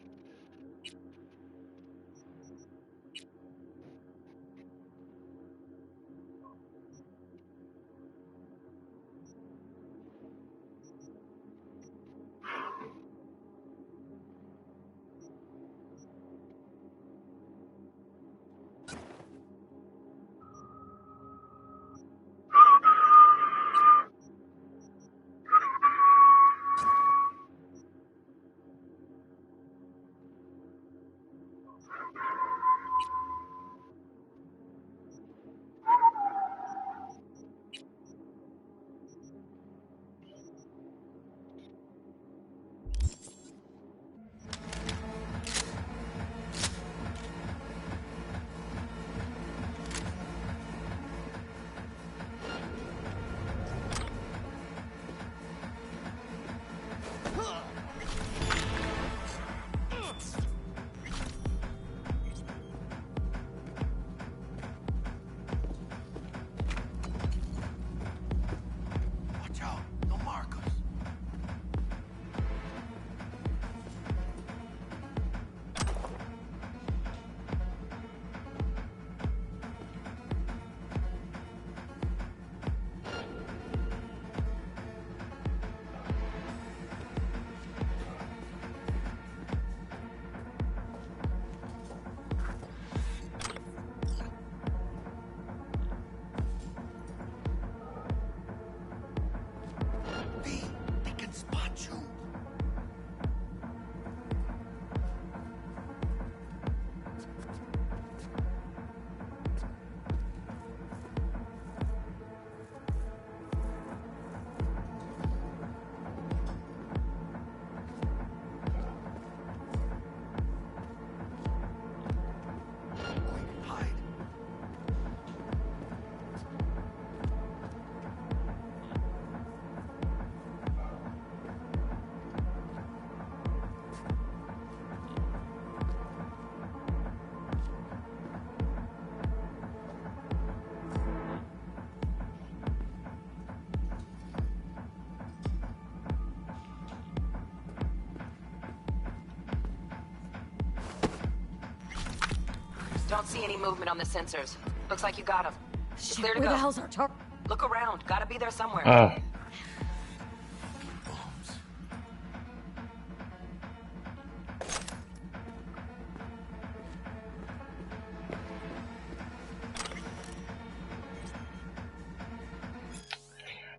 Don't see any movement on the sensors. Looks like you got them. Shit, Clear to where go. the hell's our target? Look around. Gotta be there somewhere.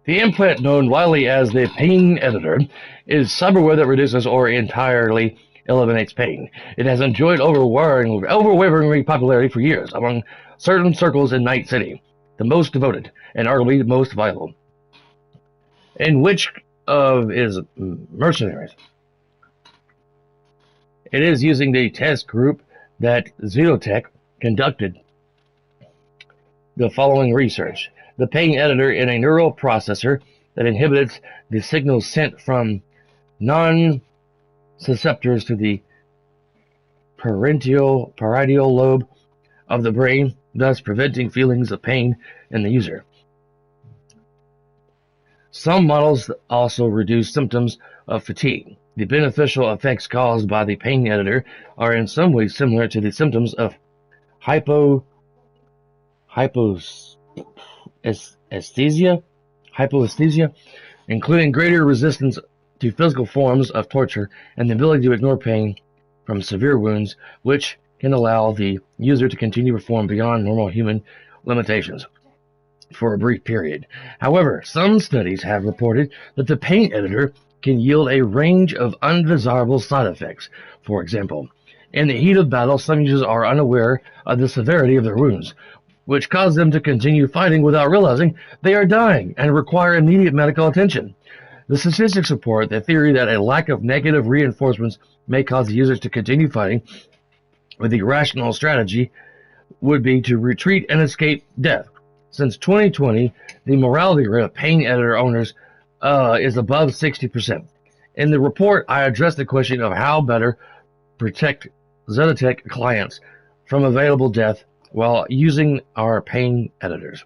The implant, known widely as the pain editor, is cyberware that reduces or entirely eliminates pain. It has enjoyed overwhelming popularity for years among certain circles in Night City, the most devoted and arguably the most vital. In which of is mercenaries? It is using the test group that Zetotech conducted the following research. The pain editor in a neural processor that inhibits the signals sent from non-receptors to the parietal lobe of the brain, thus preventing feelings of pain in the user. Some models also reduce symptoms of fatigue. The beneficial effects caused by the pain editor are in some ways similar to the symptoms of hypoesthesia, including greater resistance to physical forms of torture and the ability to ignore pain from severe wounds, which can allow the user to continue to perform beyond normal human limitations for a brief period. However, some studies have reported that the pain editor can yield a range of undesirable side effects. For example, in the heat of battle, some users are unaware of the severity of their wounds, which cause them to continue fighting without realizing they are dying and require immediate medical attention. The statistics support the theory that a lack of negative reinforcements may cause the users to continue fighting, with the rational strategy would be to retreat and escape death. Since 2020, the mortality rate of pain editor owners is above 60%. In the report, I addressed the question of how better protect Zetotech clients from available death while using our pain editors.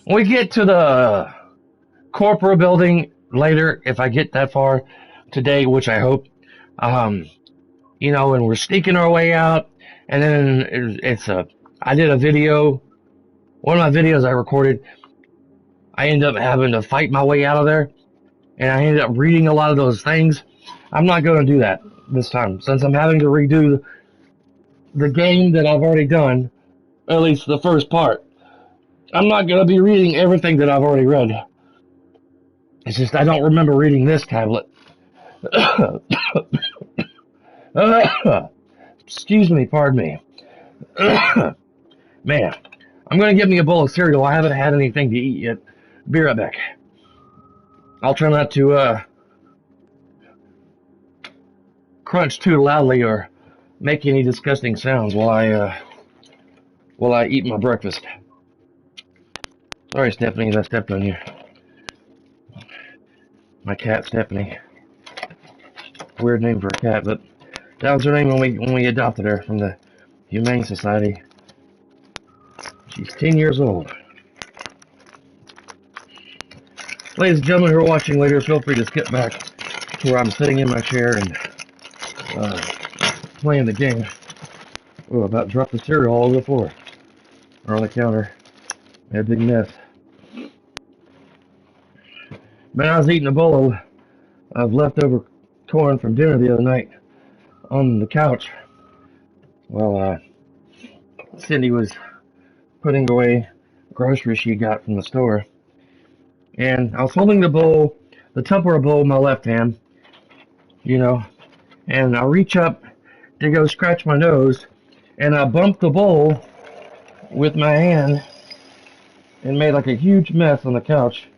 When we get to the corporate building later, if I get that far today, which I hope, and we're sneaking our way out, and then I did a video, one of my videos I recorded, I ended up having to fight my way out of there, and I ended up reading a lot of those things. I'm not going to do that this time, since I'm having to redo the game that I've already done, at least the first part. I'm not going to be reading everything that I've already read. It's just I don't remember reading this tablet. Excuse me, pardon me. Man, I'm going to get me a bowl of cereal. I haven't had anything to eat yet. Be right back. I'll try not to crunch too loudly or make any disgusting sounds while I eat my breakfast. Sorry, Stephanie, that I stepped on you. My cat, Stephanie. Weird name for a cat, but that was her name when we adopted her from the Humane Society. She's 10 years old. Ladies and gentlemen who are watching later, feel free to skip back to where I'm sitting in my chair and playing the game. Oh, about dropped the cereal all over the floor. Or on the counter. Made a big mess. But I was eating a bowl of leftover corn from dinner the other night on the couch. Well, Cindy was putting away groceries she got from the store. And I was holding the Tupperware bowl in my left hand, and I reach up to go scratch my nose, and I bumped the bowl with my hand and made like a huge mess on the couch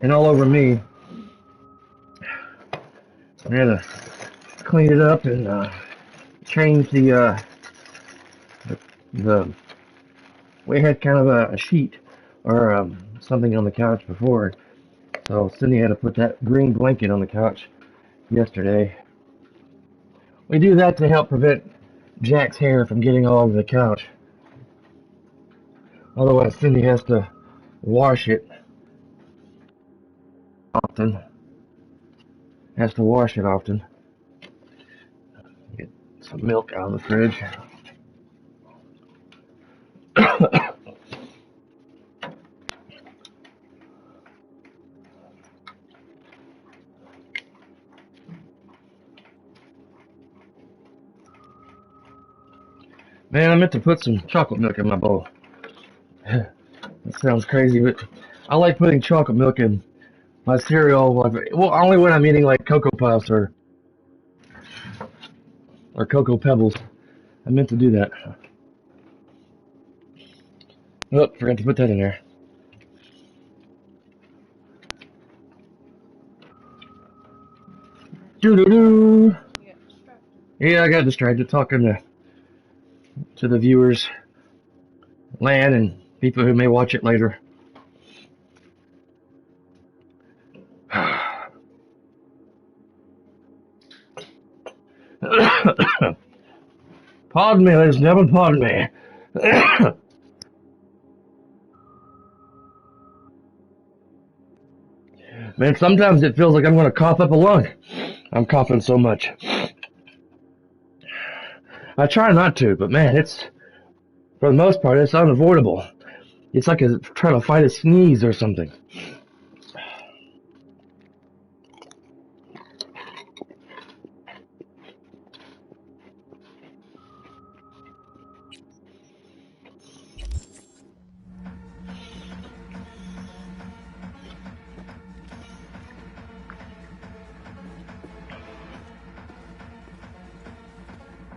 and all over me. I had to clean it up and change the we had kind of a sheet or something on the couch before, so Cindy had to put that green blanket on the couch yesterday. We do that to help prevent Jack's hair from getting all over the couch. Otherwise, Cindy has to wash it often. Get some milk out of the fridge. Man, I meant to put some chocolate milk in my bowl. That sounds crazy, but I like putting chocolate milk in my cereal. Well, only when I'm eating like Cocoa Puffs or Cocoa Pebbles. I meant to do that. Oh, forgot to put that in there. Doo-doo-doo. Yeah, I got distracted talking to the viewers, Lan, and people who may watch it later. Pardon me, ladies and gentlemen, pardon me. Man, sometimes it feels like I'm going to cough up a lung. I'm coughing so much. I try not to, but man, for the most part, it's unavoidable. It's like trying to fight a sneeze or something.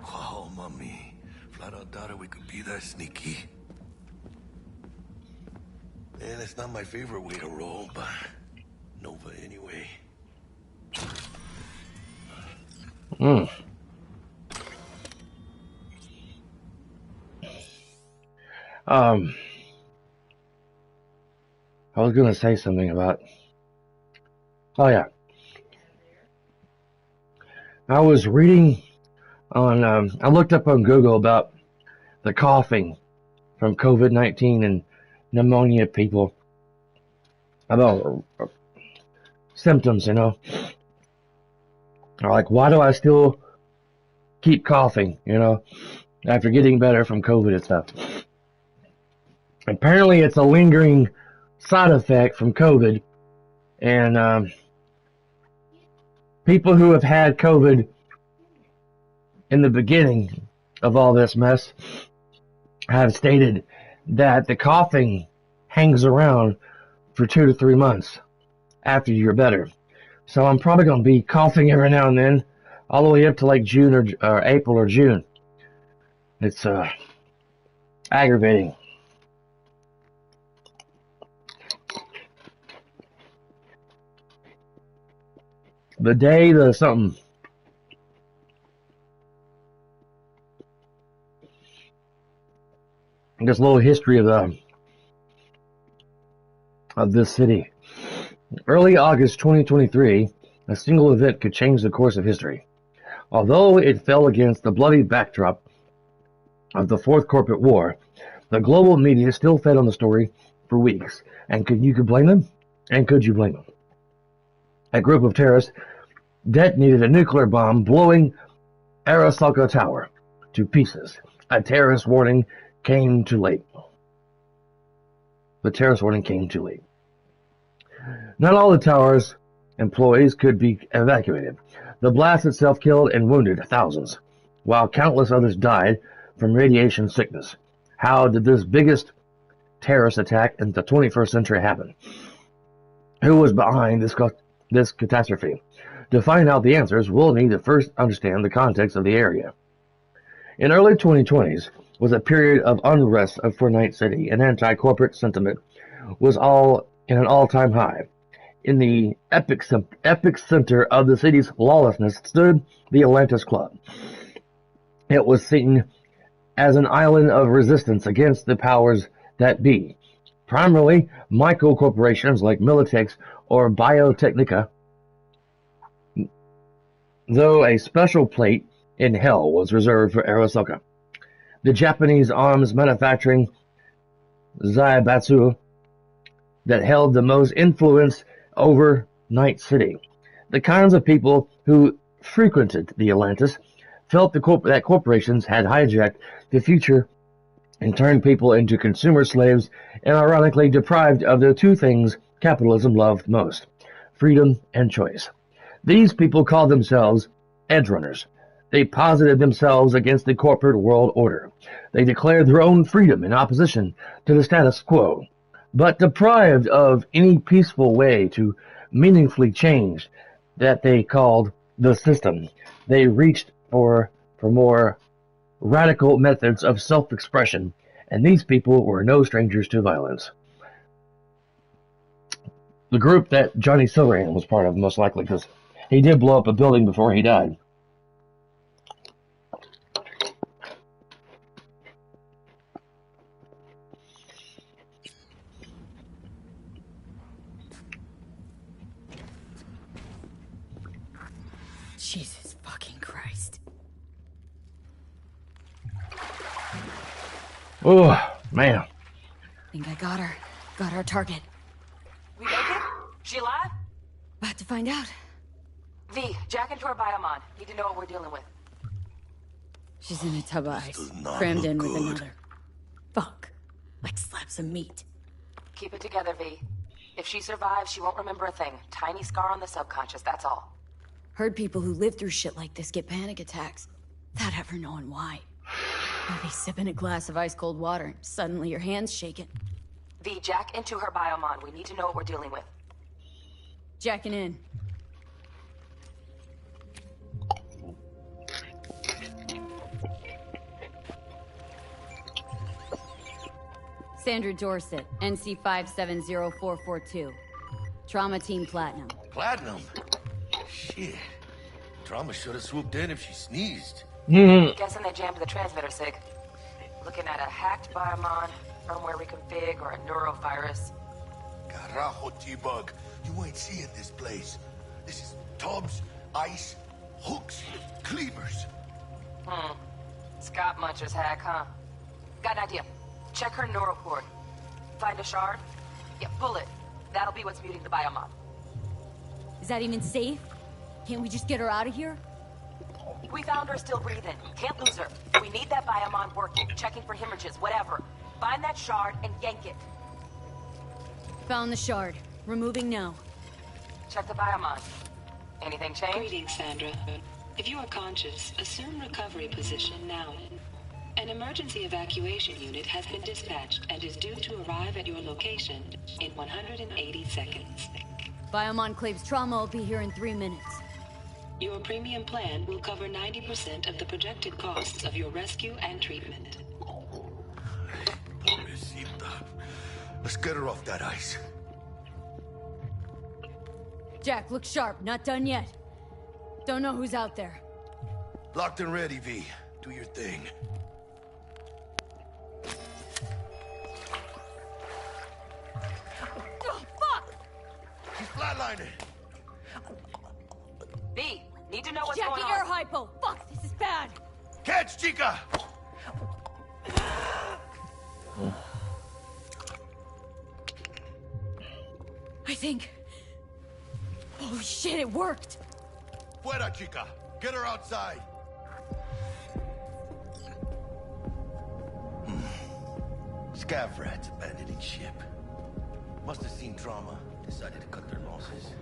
Oh, mommy. Flat out doubted we could be that sneaky. And it's not my favorite way to roll, but Nova anyway. I was going to say something about... Oh, yeah. I was reading on... I looked up on Google about the coughing from COVID-19 and pneumonia people. About symptoms, you know. Or like, why do I still keep coughing, you know, after getting better from COVID and stuff? Apparently, it's a lingering side effect from COVID, and people who have had COVID in the beginning of all this mess have stated that the coughing hangs around for 2 to 3 months after you're better. So I'm probably going to be coughing every now and then, all the way up to like June or April or June. It's aggravating. The day the something. Just a little history of this city. Early August 2023, a single event could change the course of history. Although it fell against the bloody backdrop of the Fourth Corporate War, the global media still fed on the story for weeks. And could you blame them? And could you blame them? A group of terrorists detonated a nuclear bomb, blowing Arasaka Tower to pieces. A terrorist warning came too late. The terrorist warning came too late. Not all the tower's employees could be evacuated. The blast itself killed and wounded thousands, while countless others died from radiation sickness. How did this biggest terrorist attack in the 21st century happen? Who was behind this catastrophe? To find out the answers, we'll need to first understand the context of the area. In early 2020s was a period of unrest for Night City, and anti-corporate sentiment was in an all-time high. In the epicenter of the city's lawlessness stood the Atlantis Club. It was seen as an island of resistance against the powers that be, primarily micro-corporations like Militex or Biotechnica, though a special plate in hell was reserved for Arasaka. The Japanese arms manufacturing Zaibatsu that held the most influence over Night City. The kinds of people who frequented the Atlantis felt that corporations had hijacked the future and turned people into consumer slaves and ironically deprived of the two things capitalism loved most, freedom and choice. These people called themselves edge runners. They posited themselves against the corporate world order. They declared their own freedom in opposition to the status quo. But deprived of any peaceful way to meaningfully change that they called the system, they reached for more radical methods of self-expression, and these people were no strangers to violence. The group that Johnny Silverhand was part of, most likely, because he did blow up a building before he died. Jesus fucking Christ. Oh, man. Think I got her. Got our target. We make it? She alive? About to find out. V, jack into her biomon. Need to know what we're dealing with. She's in a tub of ice, crammed in with another. Fuck. Like slabs of meat. Keep it together, V. If she survives, she won't remember a thing. Tiny scar on the subconscious, that's all. Heard people who live through shit like this get panic attacks without ever knowing why. Maybe sipping a glass of ice-cold water and suddenly your hand's shaking. V, jack into her biomon. We need to know what we're dealing with. Jacking in. Sandra Dorset, NC 570442. Trauma Team Platinum. Platinum? Shit. Trauma should have swooped in if she sneezed. Guessing they jammed the transmitter, Sig. Looking at a hacked biomon, firmware reconfig, or a neurovirus. Carajo, T-Bug. You ain't seeing this place. This is tubs, ice, hooks, cleavers. Scott Muncher's hack, huh? Got an idea. Check her neuroport. Find a shard? Yeah, pull it. That'll be what's muting the biomon. Is that even safe? Can't we just get her out of here? We found her still breathing. Can't lose her. We need that biomon working, checking for hemorrhages, whatever. Find that shard and yank it. Found the shard. Removing now. Check the biomon. Anything change? Greetings, Sandra. If you are conscious, assume recovery position now. An emergency evacuation unit has been dispatched and is due to arrive at your location in 180 seconds. Biomon claims trauma will be here in 3 minutes. Your premium plan will cover 90% of the projected costs of your rescue and treatment. Pobrecita. Let's get her off that ice. Jack, look sharp. Not done yet. Don't know who's out there. Locked and ready, V. Do your thing. Oh, fuck! She's flatlining. V, need to know what's Jackie, going on. air hypo. Fuck, this is bad. Catch, chica! I think... Holy shit, it worked! Fuera, chica! Get her outside! Scav rats abandoning ship. Must have seen trauma. Decided to cut their losses.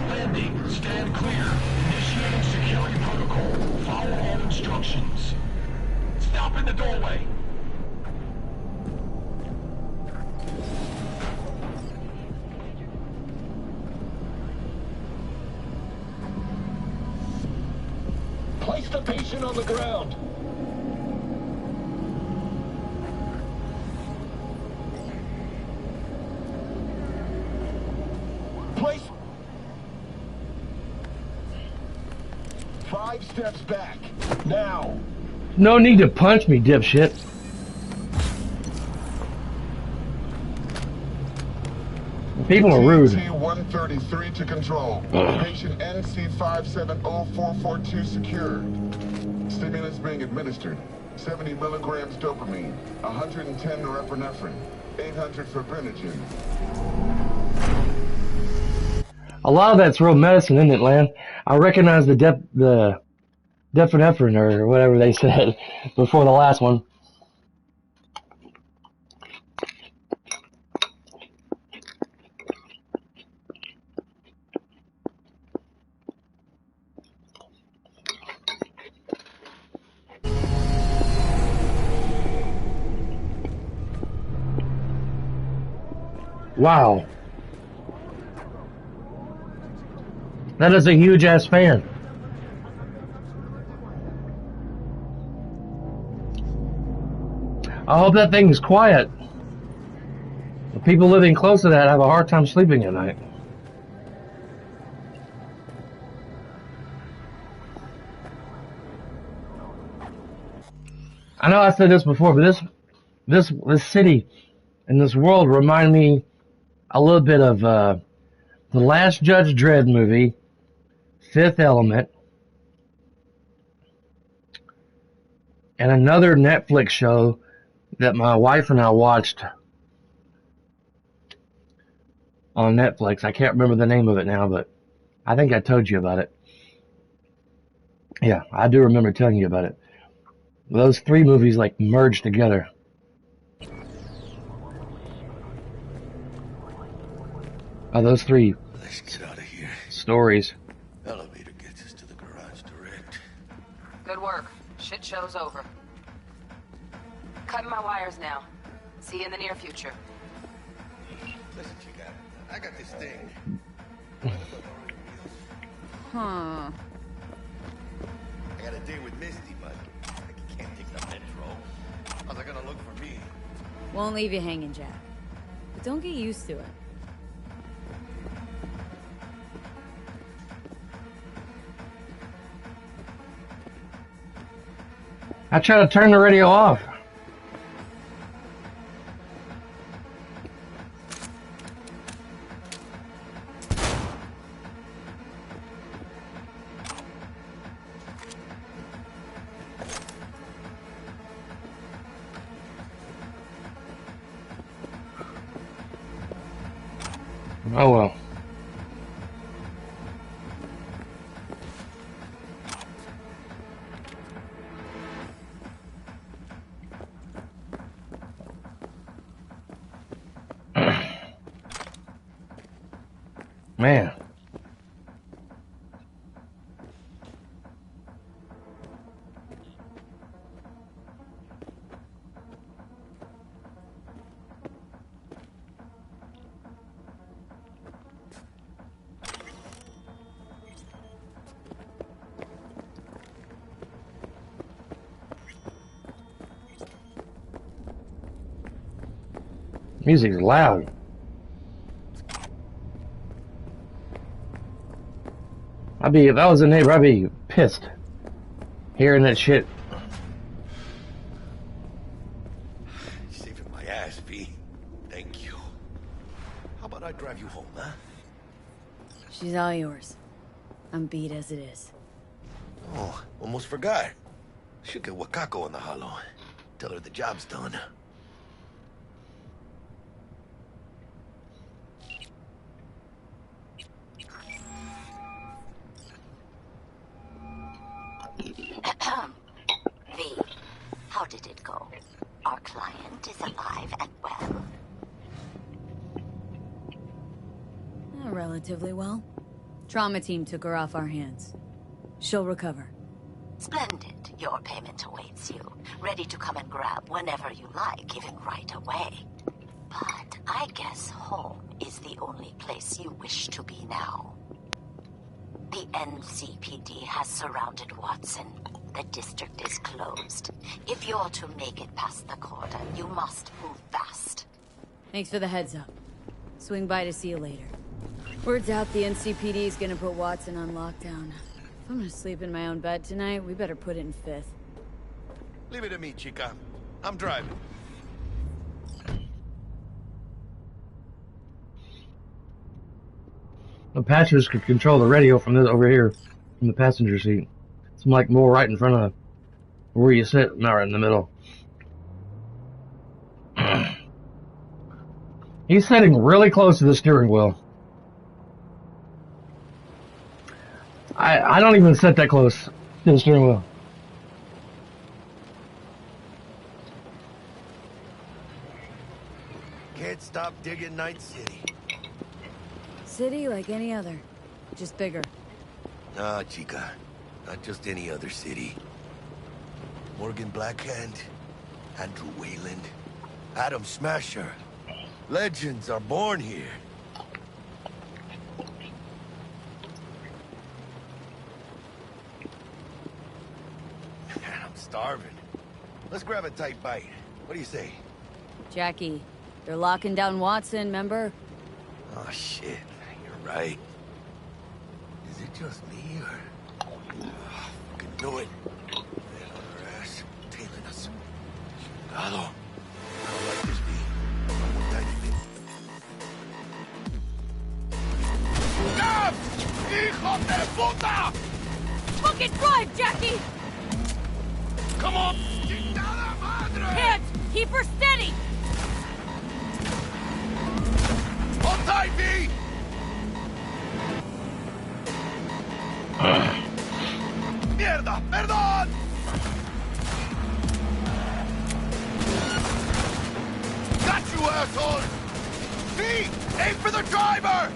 Landing. Stand clear. Initiating security protocol. Follow all instructions. Stop in the doorway. Place the patient on the ground. Place 5 steps back. Now. No need to punch me, dipshit. People are rude. TT-133 to control. Patient NC570442 secured. Stimulants being administered. 70 milligrams dopamine, 110 norepinephrine, 800 fibrinogen. A lot of that's real medicine, isn't it, Lan? I recognize the Defenephrine or whatever they said before the last one. Wow. That is a huge ass fan. I hope that thing is quiet. The people living close to that have a hard time sleeping at night. I know I said this before, but this city and this world remind me a little bit of the last Judge Dredd movie, Fifth Element, and another Netflix show that my wife and I watched on Netflix. I can't remember the name of it now, but I think I told you about it. Yeah, I do remember telling you about it. Those three movies like merged together. Oh, those three Let's get out of here. stories. Elevator gets us to the garage direct. Good work. Shit show's over. Cutting my wires now. See you in the near future. Listen, Chica, I got this thing. Huh. I got a date with Misty, but I can't take the metro. How's it gonna look for me? Won't leave you hanging, Jack. But don't get used to it. I try to turn the radio off. Oh well. Man. Music's loud. If I was a neighbor, I'd be pissed hearing that shit. Saving my ass, V. Thank you. How about I drive you home, huh? She's all yours. I'm beat as it is. Oh, almost forgot. Should get Wakako in the hollow. Tell her the job's done. V, how did it go? Our client is alive and well. Relatively well. Trauma team took her off our hands. She'll recover. Splendid. Your payment awaits you. Ready to come and grab whenever you like, even right away. But I guess home is the only place you wish to be now. The NCPD has surrounded Watson. The district is closed. If you're to make it past the cordon, you must move fast. Thanks for the heads up. Swing by to see you later. Word's out the NCPD is gonna put Watson on lockdown. If I'm gonna sleep in my own bed tonight, we better put it in fifth. Leave it to me, Chica. I'm driving. The passengers could control the radio from this over here, from the passenger seat. It's like more right in front of where you sit, not right in the middle. He's sitting really close to the steering wheel. I don't even sit that close to the steering wheel. Can't stop digging Night City. City like any other, just bigger. Nah, chica. Not just any other city. Morgan Blackhand, Andrew Wayland, Adam Smasher. Legends are born here. Man, I'm starving. Let's grab a tight bite. What do you say? Jackie, they're locking down Watson, remember? Oh, shit. You're right. Is it just me, or... fucking do it. Man on our ass, tailing us. Chingado. I don't like this, V. I want anything. Stop! Hijo de puta! Fucking drive, Jackie! Come on! Hands! Keep her steady! Hold tight, V! ¡Mierda! ¡Perdón! Got you, asshole! V! Aim for the driver!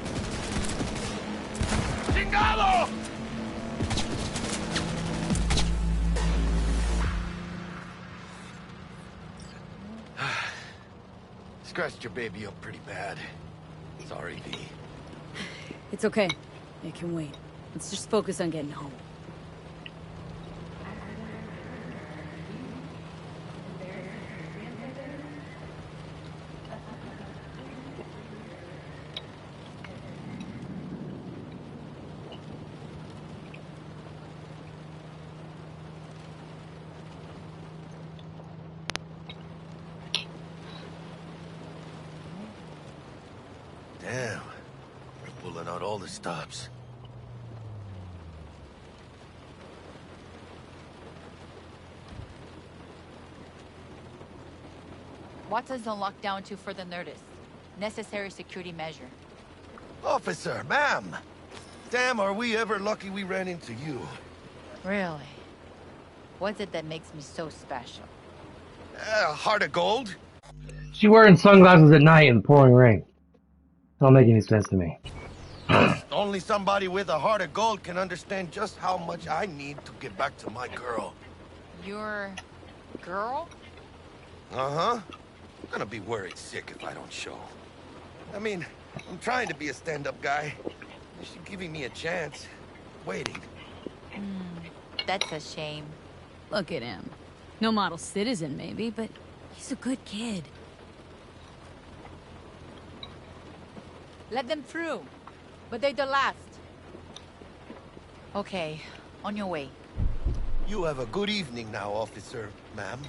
¡Chingado! Scratched your baby up pretty bad. Sorry, V. It's okay. It can wait. Let's just focus on getting home. Damn. We're pulling out all the stops. Watson's on lockdown to further notice. Necessary security measure. Officer, ma'am! Damn, are we ever lucky we ran into you. Really? What's it that makes me so special? Heart of gold? She wearing sunglasses at night in pouring rain. Don't make any sense to me. Only somebody with a heart of gold can understand just how much I need to get back to my girl. Your... girl? Uh-huh. I'm gonna be worried sick if I don't show. I mean, I'm trying to be a stand-up guy. She's giving me a chance. Waiting. That's a shame. Look at him. No model citizen, maybe, but he's a good kid. Let them through. But they're the last. Okay, on your way. You have a good evening now, officer, ma'am.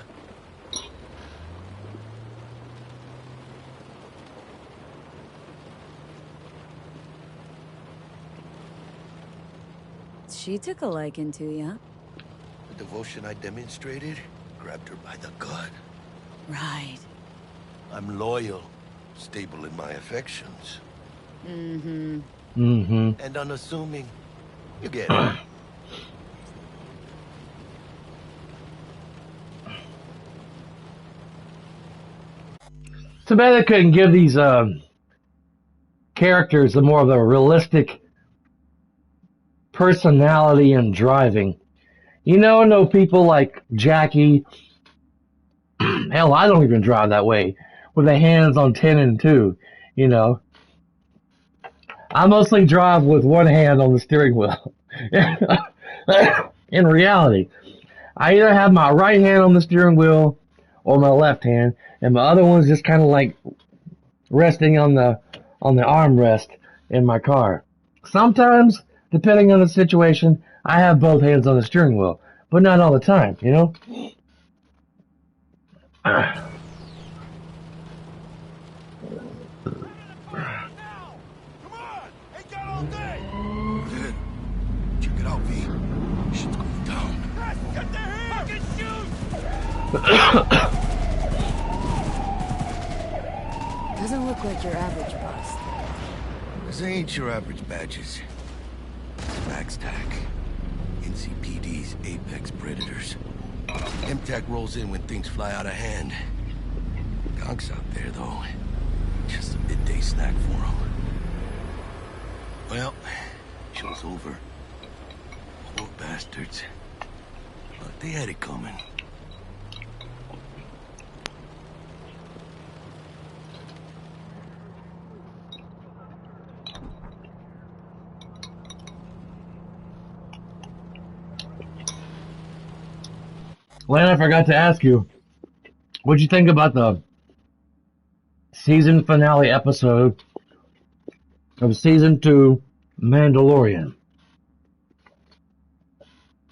She took a liking to you. The devotion I demonstrated grabbed her by the gut. Right. I'm loyal, stable in my affections. Mm-hmm. Mm-hmm. And unassuming. You get it. Too bad they couldn't give these characters a more of a realistic personality and driving. You know people like Jackie. Hell, I don't even drive that way. With the hands on 10 and 2, you know. I mostly drive with one hand on the steering wheel. In reality, I either have my right hand on the steering wheel or my left hand, and my other one's just kind of like resting on the armrest in my car. Sometimes, depending on the situation, I have both hands on the steering wheel, but not all the time, you know? Check it out, V. Shit's going down. Get the fucking shoot! Doesn't look like your average bust. This ain't your average badges. Back tack. NCPD's apex predators. MTAC rolls in when things fly out of hand. Gonk's out there, though. Just a midday snack for him. Well, show's over. Poor bastards. But they had it coming. Len, I forgot to ask you, what'd you think about the season finale episode of season 2 Mandalorian?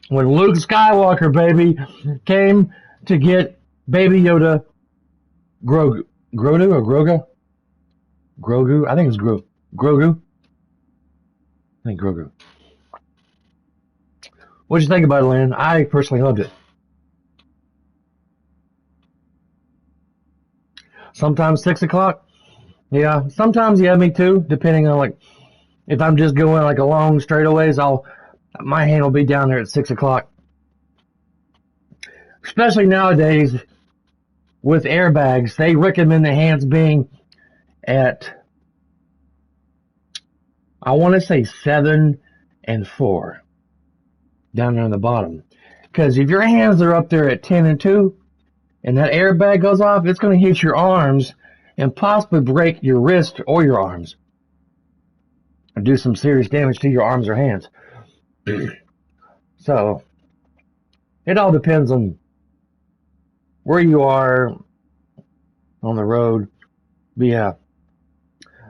When Luke Skywalker, baby, came to get Baby Yoda, Grogu or Grogu? Grogu? I think it's Grogu. I think Grogu. What'd you think about it, Len? I personally loved it. Sometimes 6 o'clock. Yeah, sometimes, yeah, me too, depending on, like, if I'm just going, like, a long straightaways, my hand will be down there at 6 o'clock. Especially nowadays, with airbags, they recommend the hands being at, I want to say 7 and 4, down there on the bottom. Because if your hands are up there at 10 and 2, and that airbag goes off, it's going to hit your arms and possibly break your wrist or your arms. Or do some serious damage to your arms or hands. So, it all depends on where you are on the road. But yeah,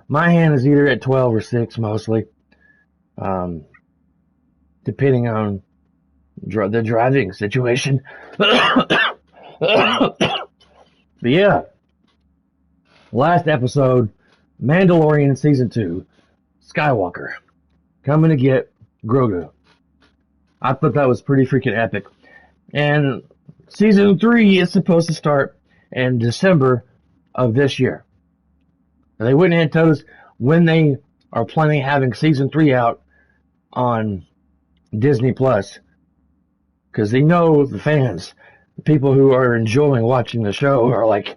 my hand is either at 12 or 6 mostly. Depending on the driving situation. But yeah, last episode, Mandalorian Season 2, Skywalker, coming to get Grogu. I thought that was pretty freaking epic. And Season 3 is supposed to start in December of this year. And they went ahead and told us when they are planning having Season 3 out on Disney Plus. Because they know the fans, the people who are enjoying watching the show are like,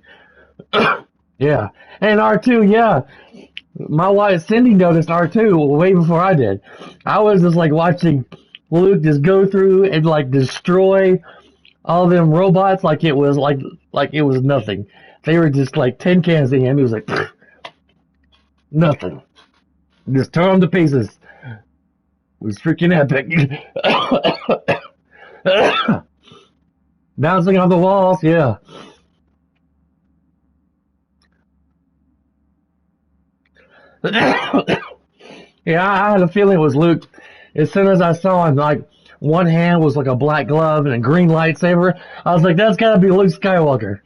yeah. And R2, yeah. My wife Cindy noticed R2 way before I did. I was just like watching Luke just go through and like destroy all them robots like it was it was nothing. They were just like tin cans to him. He was like, nothing. Just tore them to pieces. It was freaking epic. Bouncing off the walls, yeah. Yeah, I had a feeling it was Luke. As soon as I saw him, like, one hand was like a black glove and a green lightsaber, I was like, that's gotta be Luke Skywalker.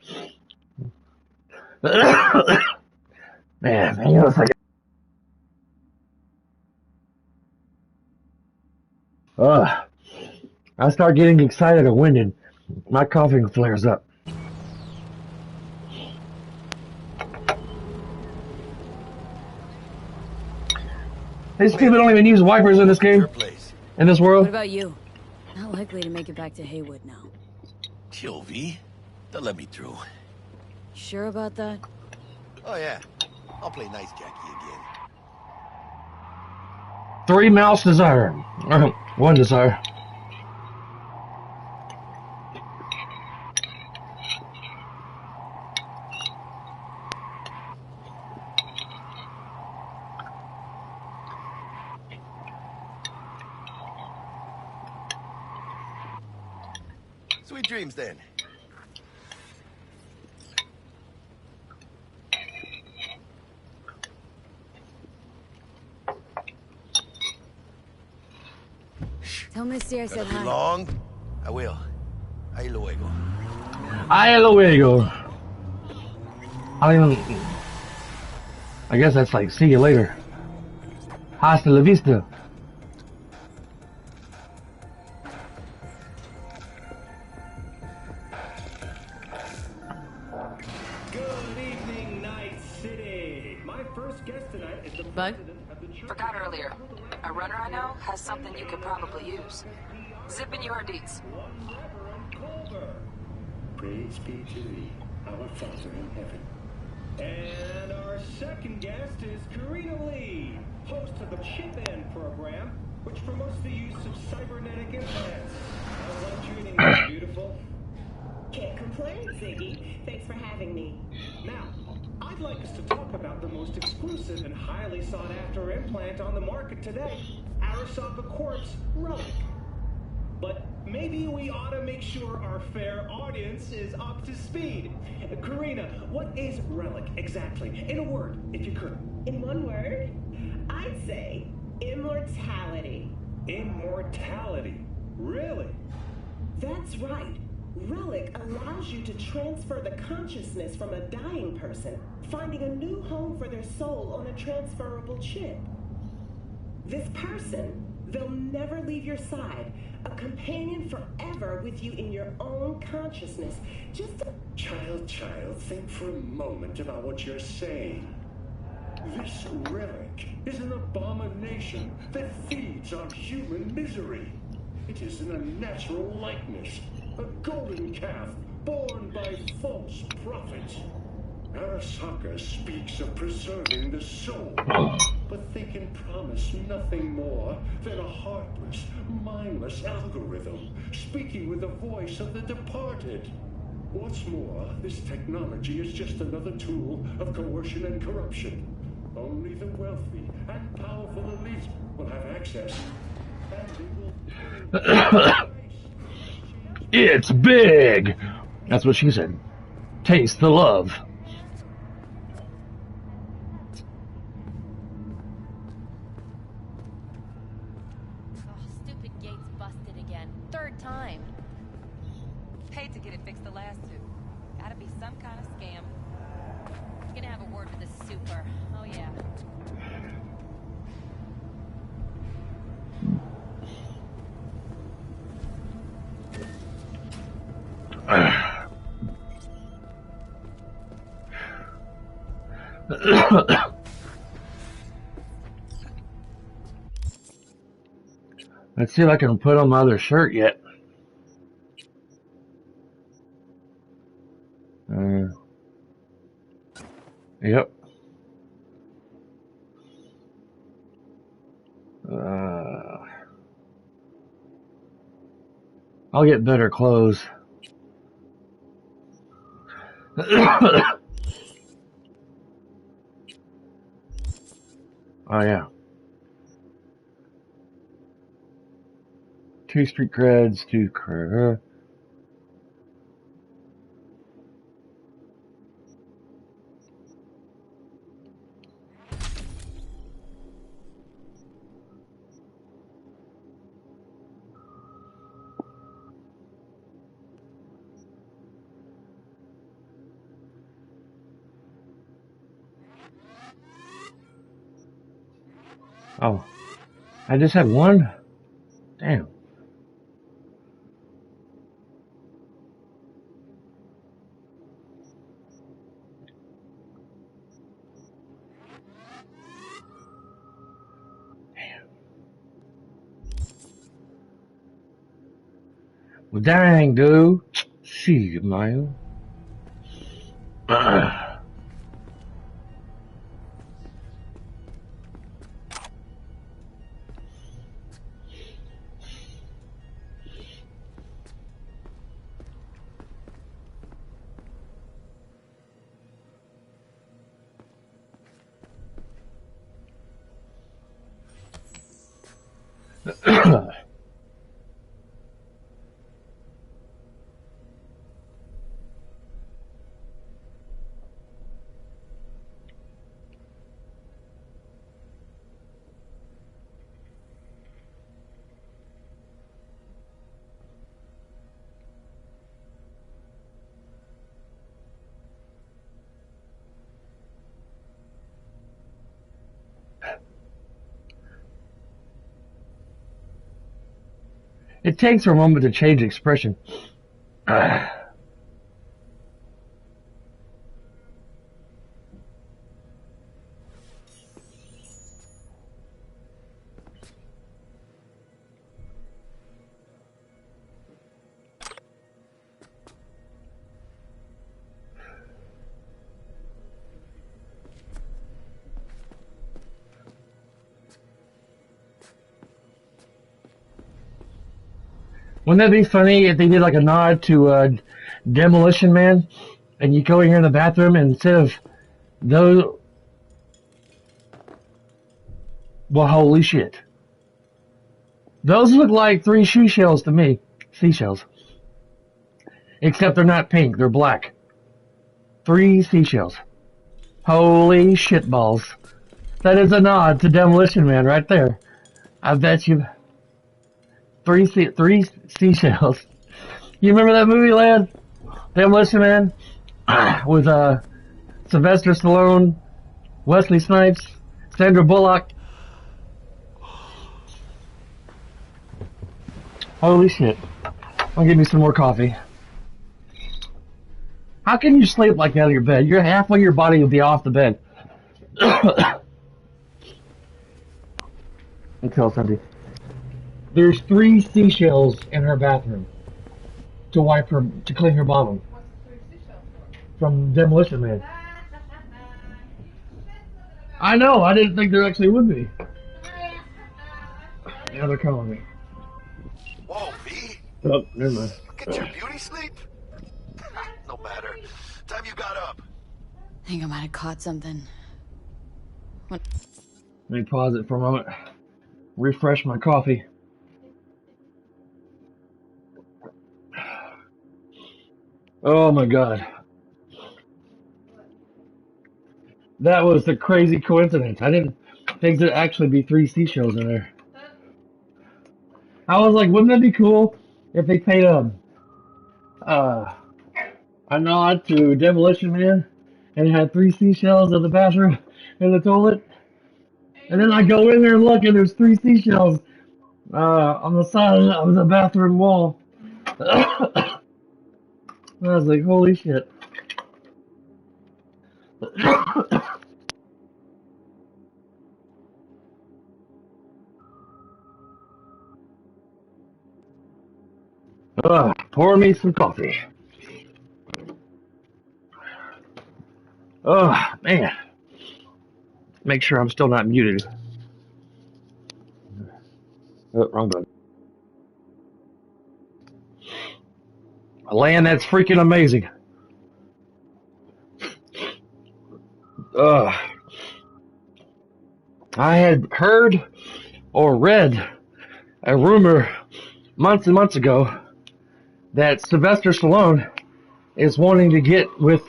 Man, he looks like I start getting excited or winded. My coughing flares up. These people don't even use wipers in this game. In this world. What about you? Not likely to make it back to Haywood now. Chill, V. They'll let me through. Sure about that? Oh, yeah. I'll play nice Jackie again. 3 mouse desire. 1 desire. Sweet dreams, then. Tell Misty I said hi. Long? I will. Ahí luego. Ahí luego. I guess that's like, see you later. Hasta la vista. Bug? Forgot earlier. A runner I know has something you could probably use. Zip in your deeds. Praise be to thee, our Father in heaven. And our second guest is Karina Lee, host of the Chip In program, which promotes the use of cybernetic implants. How's life treating you, beautiful? Can't complain, Ziggy. Thanks for having me. Now, I'd like us to talk about the most exclusive and highly sought-after implant on the market today, Arasaka Quartz Relic. But maybe we ought to make sure our fair audience is up to speed. Karina, what is Relic exactly? In a word, if you could. In one word, I'd say immortality. Immortality? Really? That's right. Relic allows you to transfer the consciousness from a dying person, finding a new home for their soul on a transferable chip. This person, they'll never leave your side, a companion forever with you in your own consciousness. Just a... Child, think for a moment about what you're saying. This relic is an abomination that feeds on human misery. It is an unnatural likeness, a golden calf born by false prophets. Arasaka speaks of preserving the soul, but they can promise nothing more than a heartless, mindless algorithm, speaking with the voice of the departed. What's more, this technology is just another tool of coercion and corruption. Only the wealthy and powerful elite will have access, and they will... It's big! That's what she said. Taste the love. Stupid gate's busted again. Third time. Paid to get it fixed the last two. Gotta be some kind of scam. Gonna have a word with the super. Oh yeah. Let's see if I can put on my other shirt yet. Yep. I'll get better clothes. Oh yeah. 2 street creds, 2 cred. Oh, I just had one? Damn. Well, dang, dude. Shit, man. It takes her a moment to change expression. Wouldn't that be funny if they did like a nod to Demolition Man, and you go in here in the bathroom and instead of those, well, holy shit, those look like 3 seashells to me. Seashells, except they're not pink; they're black. 3 seashells. Holy shitballs! That is a nod to Demolition Man right there. I bet you. 3 seashells. You remember that movie, lad? Demolition Man? With Sylvester Stallone, Wesley Snipes, Sandra Bullock. Holy shit. I'll give me some more coffee. How can you sleep like that out of your bed? You're halfway your body will be off the bed. Let me tell something. There's 3 seashells in her bathroom to clean her bottom. From Demolition Man. I know, I didn't think there actually would be. Now they're calling me. Whoa, V. Oh, never mind. Get your beauty sleep? No matter. Time you got up. I think I might have caught something. Let me pause it for a moment. Refresh my coffee. Oh my god. That was a crazy coincidence. I didn't think there'd actually be 3 seashells in there. I was like, wouldn't that be cool if they paid a nod to Demolition Man and it had 3 seashells in the bathroom in the toilet? And then I go in there and look and there's 3 seashells on the side of the bathroom wall. I was like, holy shit. Pour me some coffee. Oh, man. Make sure I'm still not muted. Oh, wrong button. Land, that's freaking amazing. I had heard or read a rumor months and months ago that Sylvester Stallone is wanting to get with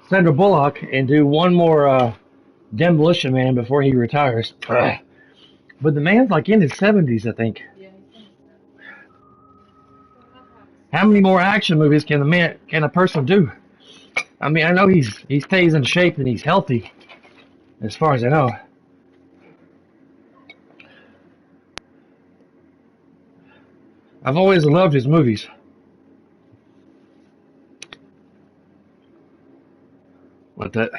Sandra Bullock and do one more Demolition Man before he retires. But the man's like in his 70s, I think. How many more action movies can a person do? I mean, I know he stays in shape and he's healthy, as far as I know. I've always loved his movies. But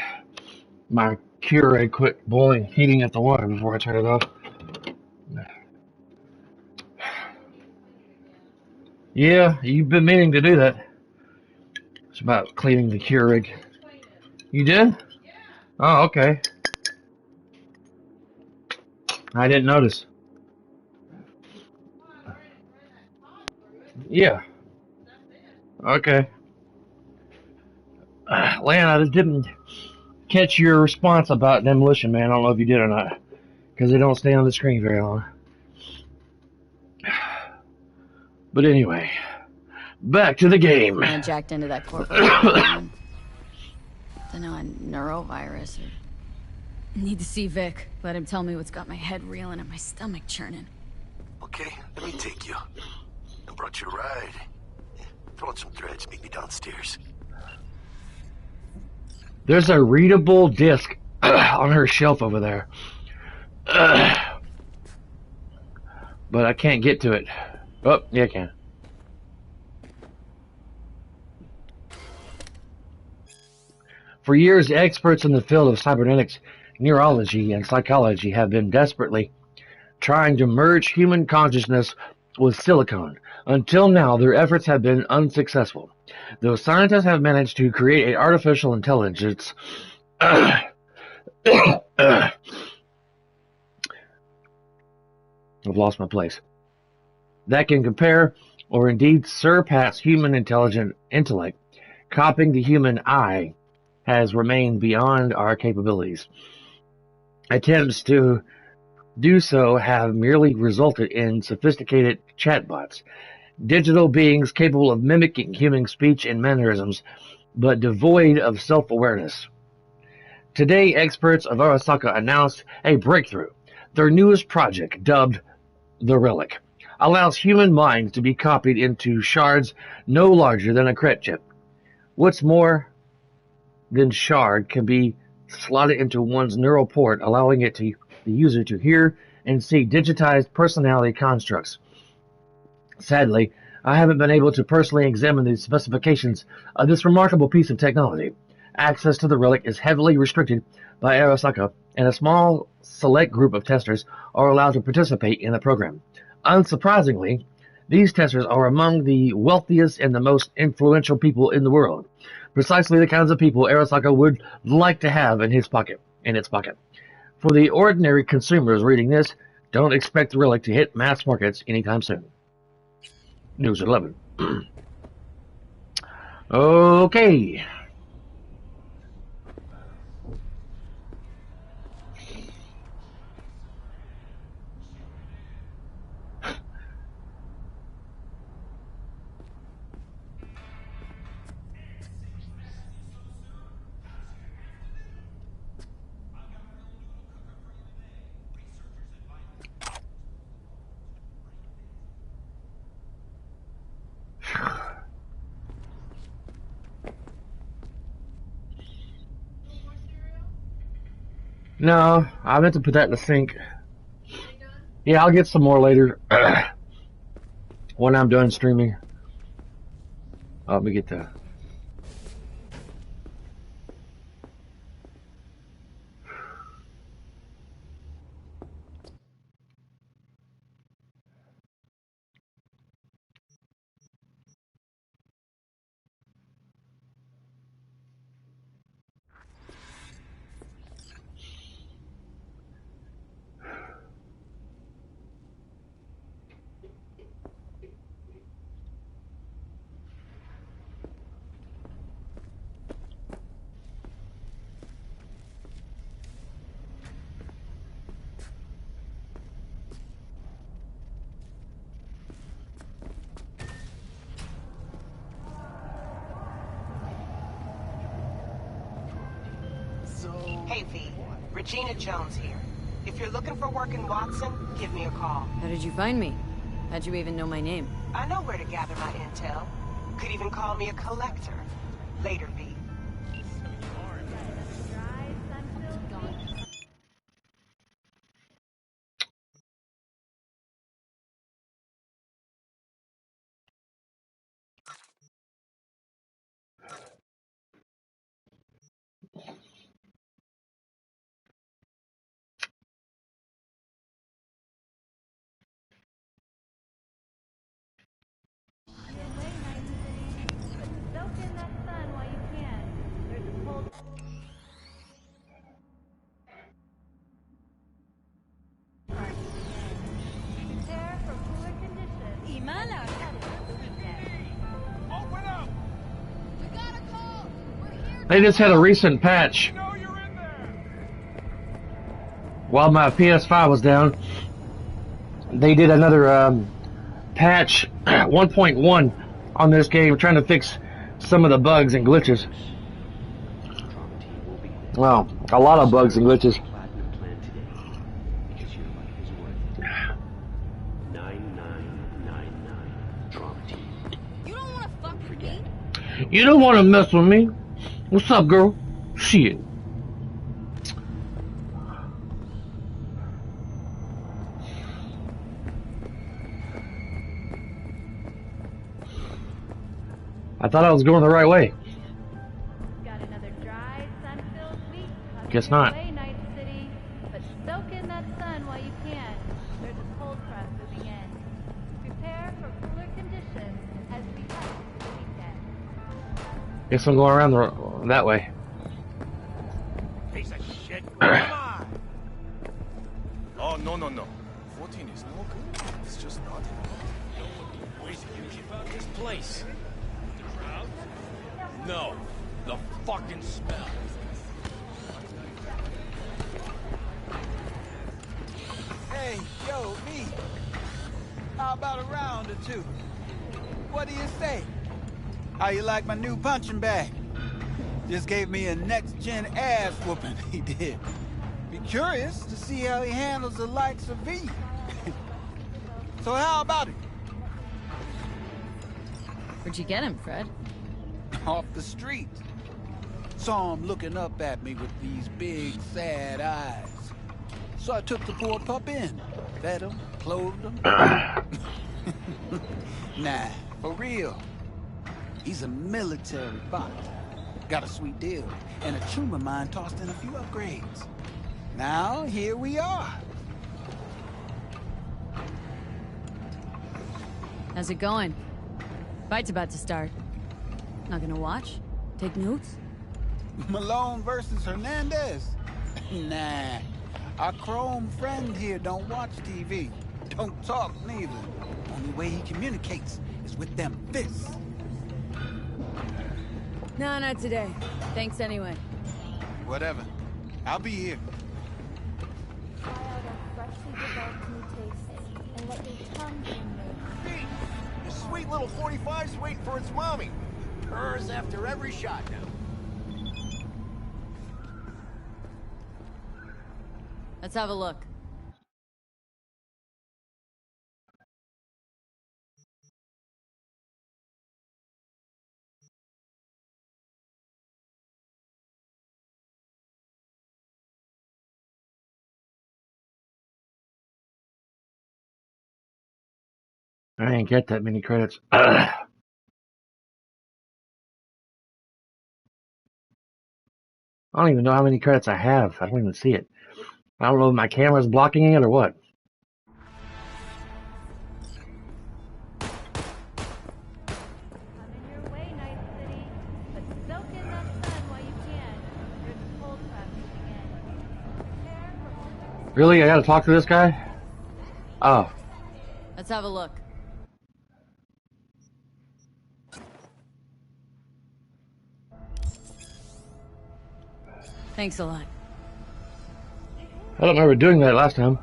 my Keurig quit boiling, heating at the water before I turn it off. Yeah, you've been meaning to do that. It's about cleaning the Keurig. You did? Oh, okay. I didn't notice. Yeah. Okay. Lan, I just didn't catch your response about Demolition Man. I don't know if you did or not. Because they don't stay on the screen very long. But anyway. Back to the game. I jacked into that corporate. Don't know, a neurovirus or... Need to see Vic. Let him tell me what's got my head reeling and my stomach churning. Okay, let me take you. I brought you a ride. Throw on some threads, meet me downstairs. There's a readable disc on her shelf over there. But I can't get to it. Oh, yeah, I can. For years, experts in the field of cybernetics, neurology, and psychology have been desperately trying to merge human consciousness with silicon. Until now, their efforts have been unsuccessful. Though scientists have managed to create an artificial intelligence I've lost my place. That can compare or indeed surpass human intellect. Copying the human eye has remained beyond our capabilities. Attempts to do so have merely resulted in sophisticated chatbots, digital beings capable of mimicking human speech and mannerisms, but devoid of self-awareness. Today, experts of Arasaka announced a breakthrough. Their newest project, dubbed the Relic, allows human minds to be copied into shards no larger than a cret chip. What's more than shard can be slotted into one's neural port, allowing the user to hear and see digitized personality constructs. Sadly, I haven't been able to personally examine the specifications of this remarkable piece of technology. Access to the relic is heavily restricted by Arasaka, and a small select group of testers are allowed to participate in the program. Unsurprisingly, these testers are among the wealthiest and the most influential people in the world. Precisely the kinds of people Arasaka would like to have in its pocket. For the ordinary consumers reading this, don't expect the relic to hit mass markets anytime soon. News at 11. Okay. No, I meant to put that in the sink. Yeah, I'll get some more later when I'm done streaming. Let me get that. Hey V, Regina Jones here. If you're looking for work in Watson, give me a call. How did you find me? How'd you even know my name? I know where to gather my intel. Could even call me a collector. Later, V. They just had a recent patch. While my PS5 was down, they did another patch 1.1 on this game, trying to fix some of the bugs and glitches. Well, a lot of bugs and glitches. You don't want to mess with me. What's up, girl? Shit. I thought I was going the right way. Got another dry, sun-filled week. Guess not. Night City, but soak in that sun while you can. There's a cold front moving in. Prepare for cooler conditions as we head into the weekend. Guess I'm going around that way. Piece of shit. Come on. Oh, no. 14 is no good. It's just not enough. What is unique about this place? The crowd? No, the fucking smell. Hey, yo, me. How about a round or two? What do you say? How you like my new punching bag? Just gave me a next-gen ass whooping, he did. Be curious to see how he handles the likes of V. So how about it? Where'd you get him, Fred? Off the street. Saw him looking up at me with these big, sad eyes. So I took the poor pup in. Fed him, clothed him. Nah, for real. He's a military bot. Got a sweet deal, and a tumor mine tossed in a few upgrades. Now, here we are. How's it going? Fight's about to start. Not gonna watch? Take notes? Malone versus Hernandez? Nah. Our chrome friend here don't watch TV. Don't talk neither. Only way he communicates is with them fists. No, not today. Thanks anyway. Whatever. I'll be here. Try out our freshly developed new tastes and let your tongue be amazed. The sweet little 45's waiting for its mommy. Purrs after every shot now. Let's have a look. I didn't get that many credits. I don't even know how many credits I have. I don't even see it. I don't know if my camera's blocking it or what. Come in your way, Night City, but soak in that sun while you can. There's a cold front moving in. Prepare for... Really? I gotta talk to this guy? Oh. Let's have a look. Thanks a lot. I don't remember doing that last time.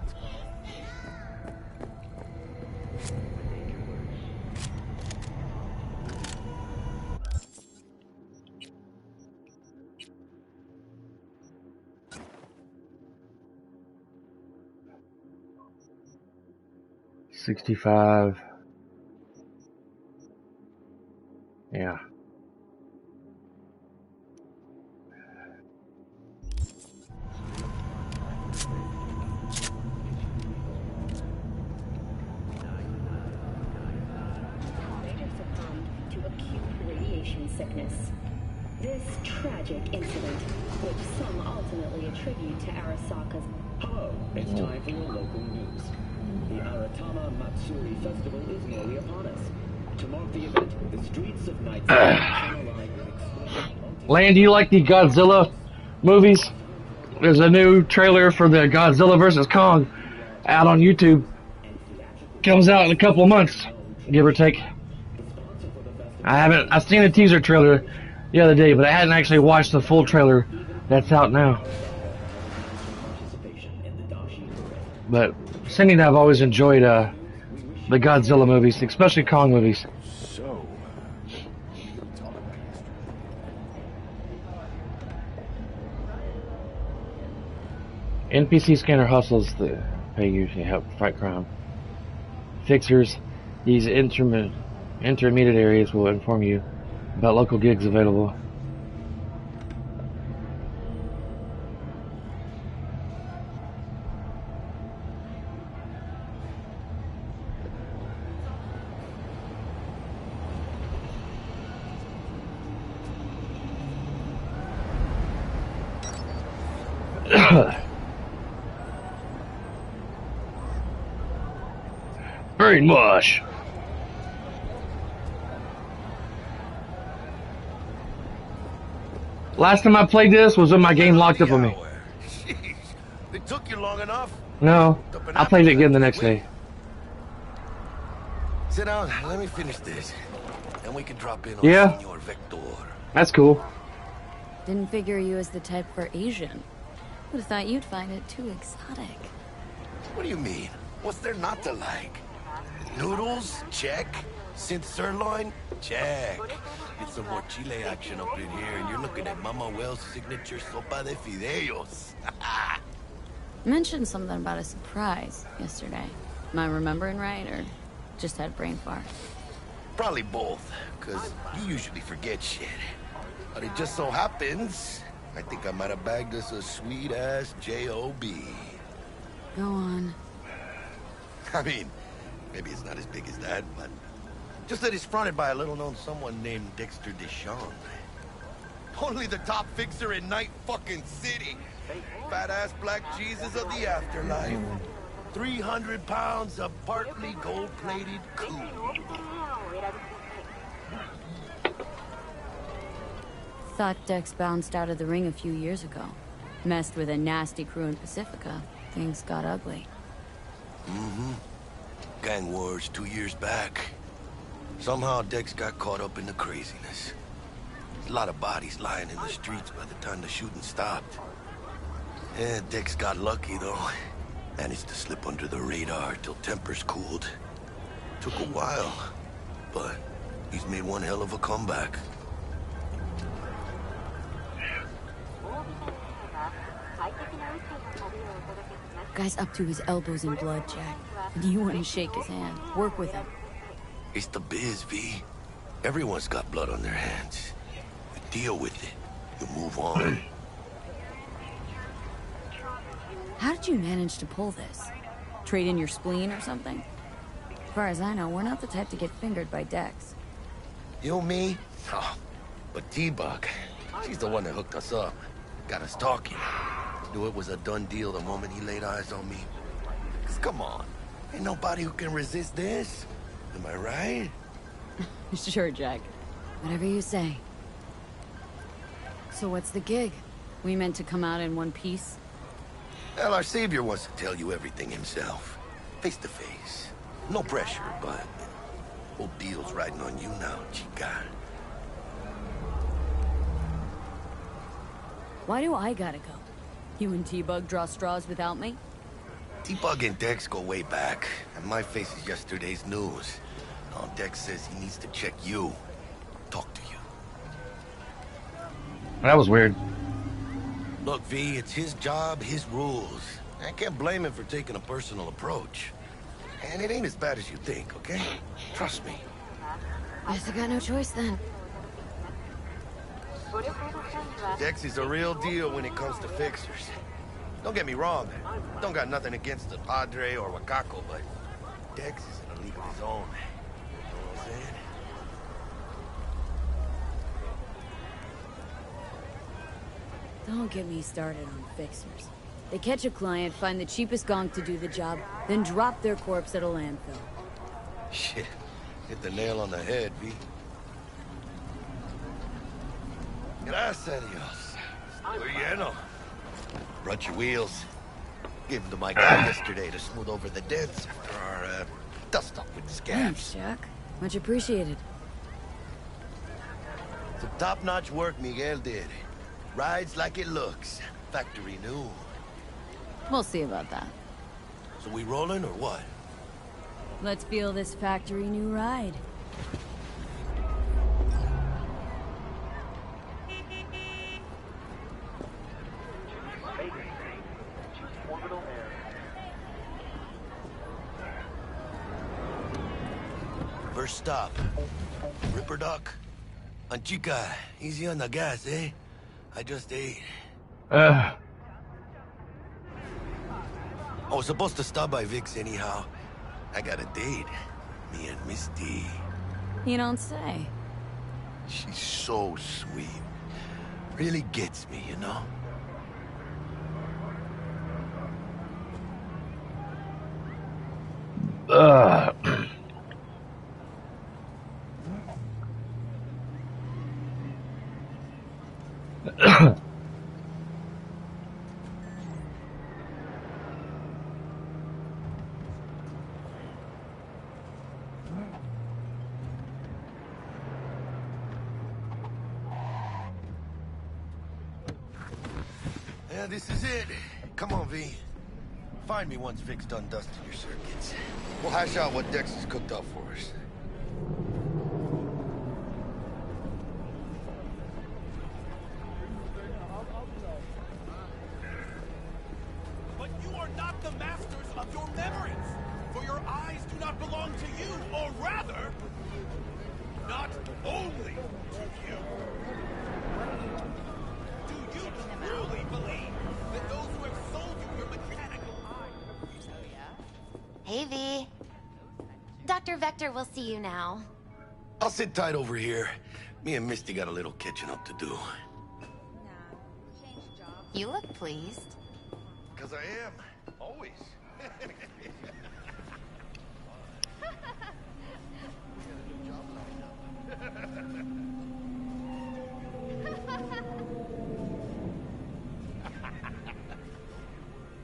$65. Yeah. Succumbed to acute radiation sickness. This tragic incident, which some ultimately attribute to Arasaka's... Hello, it's time for your local news. The Aratama Matsuri Festival is nearly upon us. To mark the event, the streets of Night City shall align with explosive... Lan, do you like the Godzilla movies? There's a new trailer for the Godzilla vs. Kong out on YouTube. Comes out in a couple of months, give or take. I've seen a teaser trailer the other day, but I hadn't actually watched the full trailer that's out now. But Cindy and I have always enjoyed the Godzilla movies, especially Kong movies. So, NPC scanner hustles to pay you to help fight crime. Fixers, these intermediate areas will inform you about local gigs available. Brainwash. Last time I played this was when my game locked up on me. Jeez, they took you long enough. No, I played it again the next day. Sit down. Let me finish this. Then we can drop in on Yeah. Senor Vector. That's cool. Didn't figure you as the type for Asian. Would have thought you'd find it too exotic. What do you mean? What's there not to like? Noodles? Check. Synth sirloin? Check. Get some more Chile action up in here, and you're looking at Mama Wells' signature sopa de fideos. Mentioned something about a surprise yesterday. Am I remembering right, or just had brain fart? Probably both, because you usually forget shit. But it just so happens, I think I might have bagged us a sweet-ass J.O.B. Go on. I mean, maybe it's not as big as that, but just that it's fronted by a little-known someone named Dexter Deshawn. Only the top fixer in Night fucking City. Fat-ass black Jesus of the afterlife. 300 pounds of partly gold-plated cool. Thought Dex bounced out of the ring a few years ago. Messed with a nasty crew in Pacifica. Things got ugly. Mm-hmm. Gang wars 2 years back. Somehow Dex got caught up in the craziness. A lot of bodies lying in the streets by the time the shooting stopped. Yeah, Dex got lucky, though. Managed to slip under the radar till tempers cooled. Took a while, but he's made one hell of a comeback. Guy's up to his elbows in blood, Jack. And you wouldn't shake his hand. Work with him. It's the biz, V. Everyone's got blood on their hands. You deal with it. You move on. How did you manage to pull this? Trade in your spleen or something? As far as I know, we're not the type to get fingered by Dex. You, me? Oh, but T-Bug, she's the one that hooked us up. Got us talking. Knew it was a done deal the moment he laid eyes on me. 'Cause come on, ain't nobody who can resist this. Am I right? Sure, Jack. Whatever you say. So what's the gig? We meant to come out in one piece? Well, our savior wants to tell you everything himself. Face to face. No pressure, but whole deal's riding on you now, chica. Why do I gotta go? You and T-Bug draw straws without me? T-Bug and Dex go way back, and my face is yesterday's news. Now Dex says he needs to check you. Talk to you. That was weird. Look, V, it's his job, his rules. I can't blame him for taking a personal approach. And it ain't as bad as you think, okay? Trust me. Guess I got no choice then. Dex is a real deal when it comes to fixers. Don't get me wrong, don't got nothing against the Padre or Wakako, but Dex is in a league of his own. You know what I'm saying? Don't get me started on fixers. They catch a client, find the cheapest gonk to do the job, then drop their corpse at a landfill. Shit, hit the nail on the head, V. Gracias a Dios. Estoy lleno. Brought your wheels. Gave them to my guy yesterday to smooth over the dents after our dust up with the scabs. Thanks, Jack. Much appreciated. Some top-notch work Miguel did. Rides like it looks. Factory new. We'll see about that. So we rolling or what? Let's feel this factory new ride. First stop. Ripper Dock. Chica, easy on the gas, eh? I just ate. I was supposed to stop by Vic's anyhow. I got a date. Me and Misty. You don't say. She's so sweet. Really gets me, you know? Yeah, this is it. Come on, V. Find me once Vic's done dusting your circuits. We'll hash out what Dex has cooked up for us. But you are not the masters of your memories, for your eyes do not belong to you, or rather, not only to you. Do you truly believe that those who have sold you your mechanical eyes... Oh, yeah? Hey, V. Dr. Vector will see you now. I'll sit tight over here. Me and Misty got a little catching up to do. You look pleased. Because I am. Always.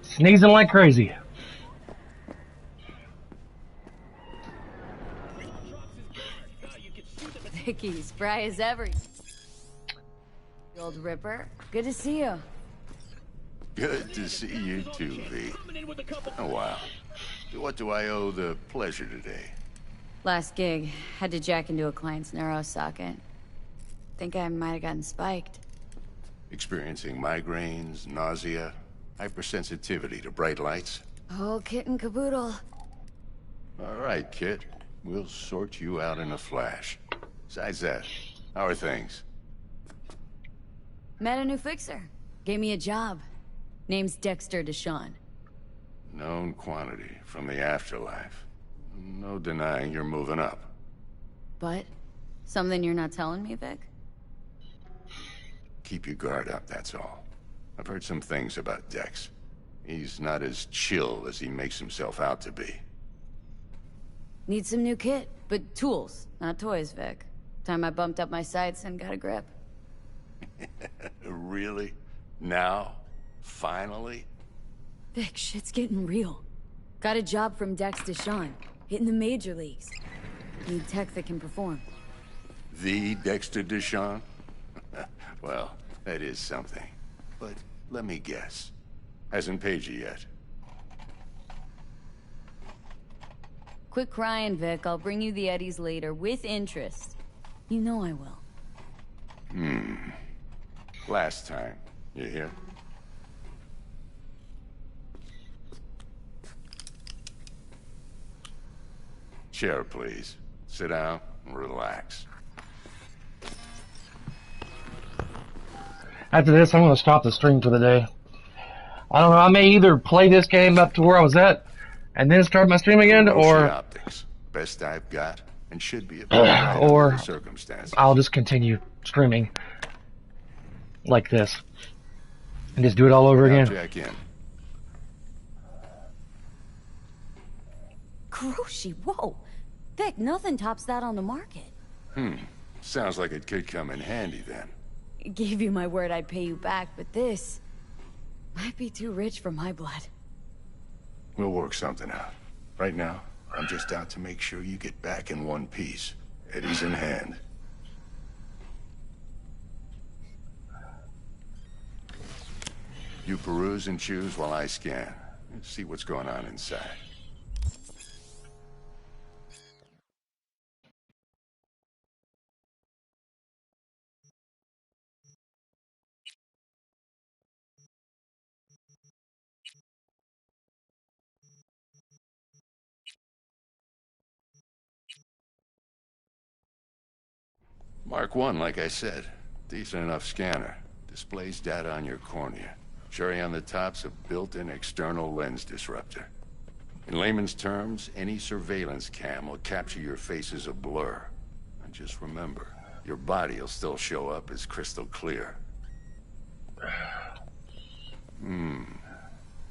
Sneezing like crazy. Vicky, spry as ever. Old Ripper, good to see you. Good to see you too, V. Oh, wow. What do I owe the pleasure today? Last gig, had to jack into a client's neuro socket. Think I might have gotten spiked. Experiencing migraines, nausea, hypersensitivity to bright lights? Oh, kit and caboodle. All right, kid. We'll sort you out in a flash. Besides that, how are things? Met a new fixer. Gave me a job. Name's Dexter Deshawn. Known quantity from the afterlife. No denying you're moving up. But? Something you're not telling me, Vic? Keep your guard up, that's all. I've heard some things about Dex. He's not as chill as he makes himself out to be. Need some new kit, but tools, not toys, Vic. Time I bumped up my sights and got a grip. Really? Now? Finally? Vic, shit's getting real. Got a job from Dex Deshawn, hitting the major leagues. Need tech that can perform. The Dexter Deshawn? Well, that is something. But let me guess. Hasn't paid you yet. Quit crying, Vic. I'll bring you the eddies later, with interest. You know I will. Last time. You hear? Chair, please. Sit down and relax. After this, I'm going to stop the stream for the day. I don't know, I may either play this game up to where I was at, and then start my stream again, or... Optics. Best I've got, and should be a or circumstances. I'll just continue streaming like this. And just do it all over again. Jack in. Kuroshi, whoa! Vic, nothing tops that on the market. Sounds like it could come in handy then. Gave you my word I'd pay you back, but this... might be too rich for my blood. We'll work something out. Right now, I'm just out to make sure you get back in one piece. Eddie's in hand. You peruse and choose while I scan. See what's going on inside. Mark 1, like I said. Decent enough scanner. Displays data on your cornea. Cherry on the top's a built-in external lens disruptor. In layman's terms, any surveillance cam will capture your face as a blur. And just remember, your body will still show up as crystal clear.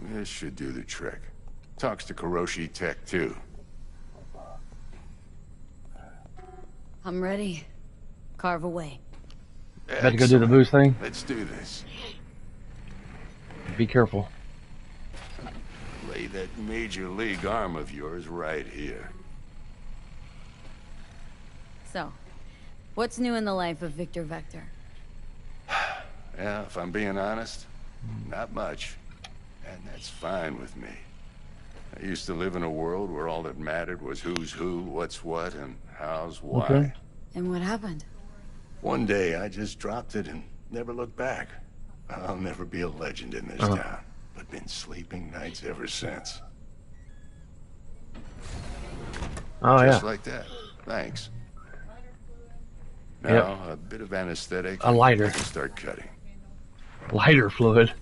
This should do the trick. Talks to Kuroshi Tech, too. I'm ready. Carve away. Better go do the boost thing. Let's do this. Be careful. Lay that major league arm of yours right here. So, what's new in the life of Victor Vector? Yeah, if I'm being honest, Not much. And that's fine with me. I used to live in a world where all that mattered was who's who, what's what, and how's why. Okay. And what happened? One day, I just dropped it and never looked back. I'll never be a legend in this town, but been sleeping nights ever since. Oh, Just yeah. like that. Thanks. Now, a bit of anesthetic. A lighter. And start cutting. Lighter fluid.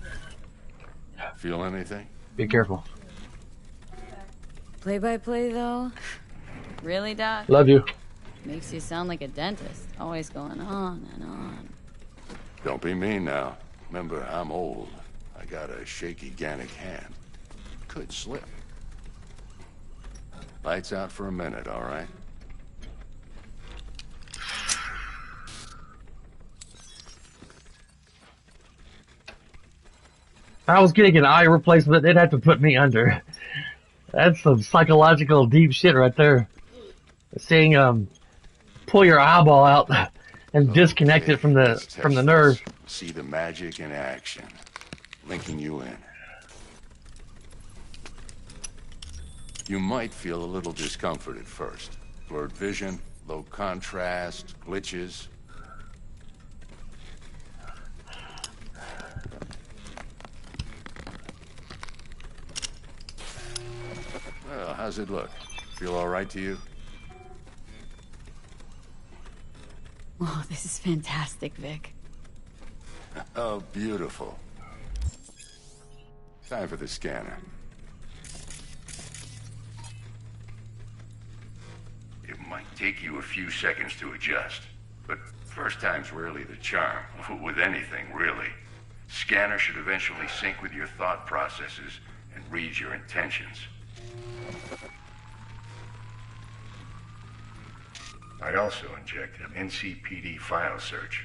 Feel anything? Be careful. Play-by-play, though? Really, Doc? Love you. Makes you sound like a dentist. Always going on and on. Don't be mean now. Remember, I'm old. I got a shaky Gannic hand. Could slip. Lights out for a minute, all right? If I was getting an eye replacement, they'd have to put me under. That's some psychological deep shit right there. Seeing pull your eyeball out and disconnect it from the nerve. See the magic in action, linking you in. You might feel a little discomfort at first. Blurred vision, low contrast, glitches. Well, how's it look? Feel all right to you? Oh, this is fantastic, Vic. Oh, beautiful. Time for the scanner. It might take you a few seconds to adjust, but first time's rarely the charm, with anything, really. Scanner should eventually sync with your thought processes and read your intentions. I also inject an NCPD file search.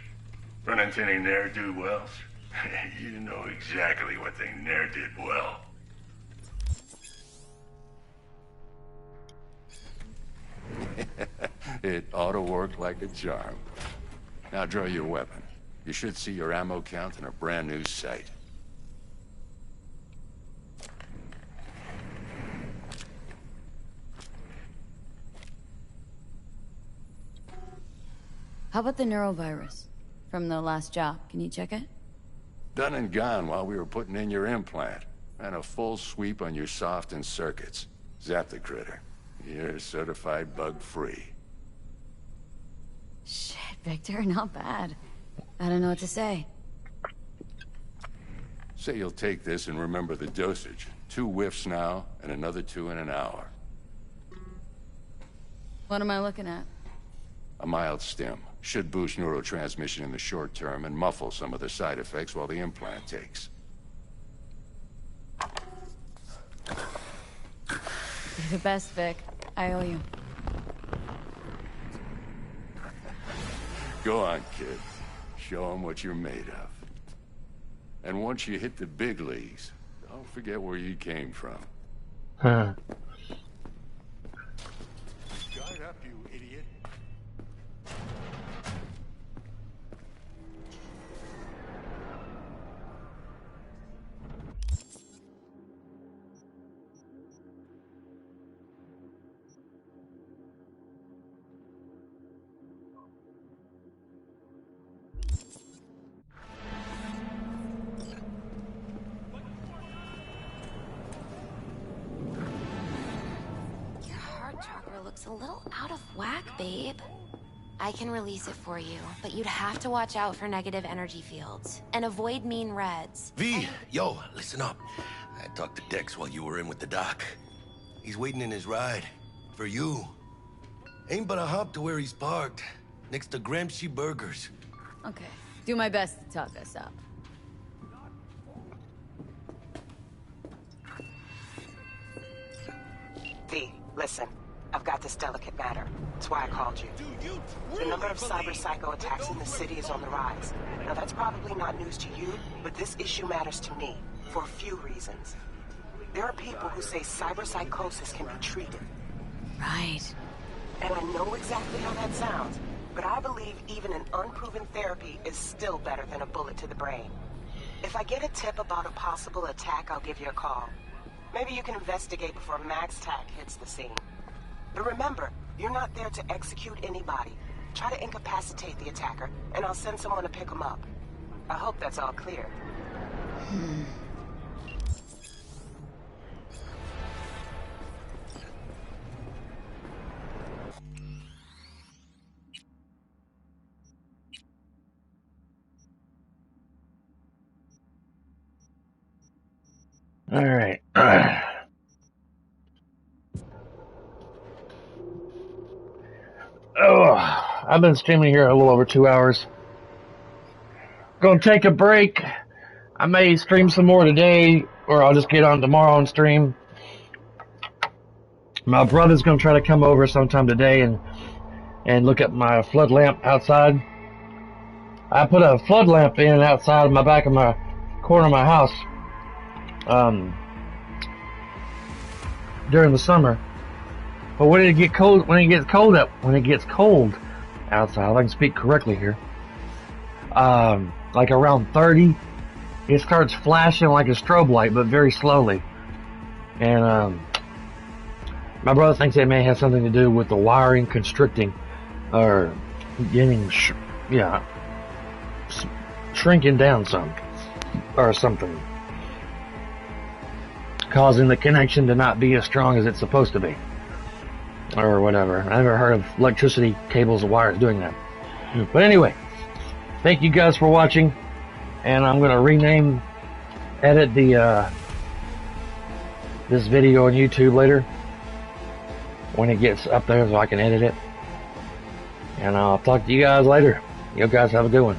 Run into any ne'er-do-wells? You know exactly what they ne'er did well. It ought to work like a charm. Now draw your weapon. You should see your ammo count in a brand new sight. How about the neurovirus from the last job? Can you check it? Done and gone while we were putting in your implant. And a full sweep on your soft and circuits. Zap the critter. You're certified bug-free. Shit, Victor, not bad. I don't know what to say. Say you'll take this and remember the dosage. 2 whiffs now, and another 2 in an hour. What am I looking at? A mild stim. Should boost neurotransmission in the short term and muffle some of the side effects while the implant takes. You're the best, Vic. I owe you. Go on, kid. Show them what you're made of. And once you hit the big leagues, don't forget where you came from. Huh. Guard up, you idiot. Looks a little out of whack, babe. I can release it for you, but you'd have to watch out for negative energy fields and avoid mean reds. V, yo, listen up. I talked to Dex while you were in with the doc. He's waiting in his ride. For you. Ain't but a hop to where he's parked. Next to Gramsci Burgers. Okay. Do my best to talk us up. V, listen. I've got this delicate matter. That's why I called you. The number of cyber psycho attacks in the city is on the rise. Now that's probably not news to you, but this issue matters to me for a few reasons. There are people who say cyber psychosis can be treated. Right. And I know exactly how that sounds, but I believe even an unproven therapy is still better than a bullet to the brain. If I get a tip about a possible attack, I'll give you a call. Maybe you can investigate before Max Tac hits the scene. But remember, you're not there to execute anybody. Try to incapacitate the attacker, and I'll send someone to pick him up. I hope that's all clear. All right. Oh, I've been streaming here a little over 2 hours. Gonna take a break. I may stream some more today, or I'll just get on tomorrow and stream. My brother's gonna try to come over sometime today and look at my flood lamp outside. I put a flood lamp in outside of my back of my corner of my house during the summer. But when it gets cold outside, if I can speak correctly here, like around 30, it starts flashing like a strobe light, but very slowly. And my brother thinks it may have something to do with the wiring constricting or getting, shrinking down some or something, causing the connection to not be as strong as it's supposed to be. Or whatever. I never heard of electricity cables and wires doing that. But anyway, thank you guys for watching, and I'm gonna edit the this video on YouTube later when it gets up there so I can edit it. And I'll talk to you guys later. You guys have a good one.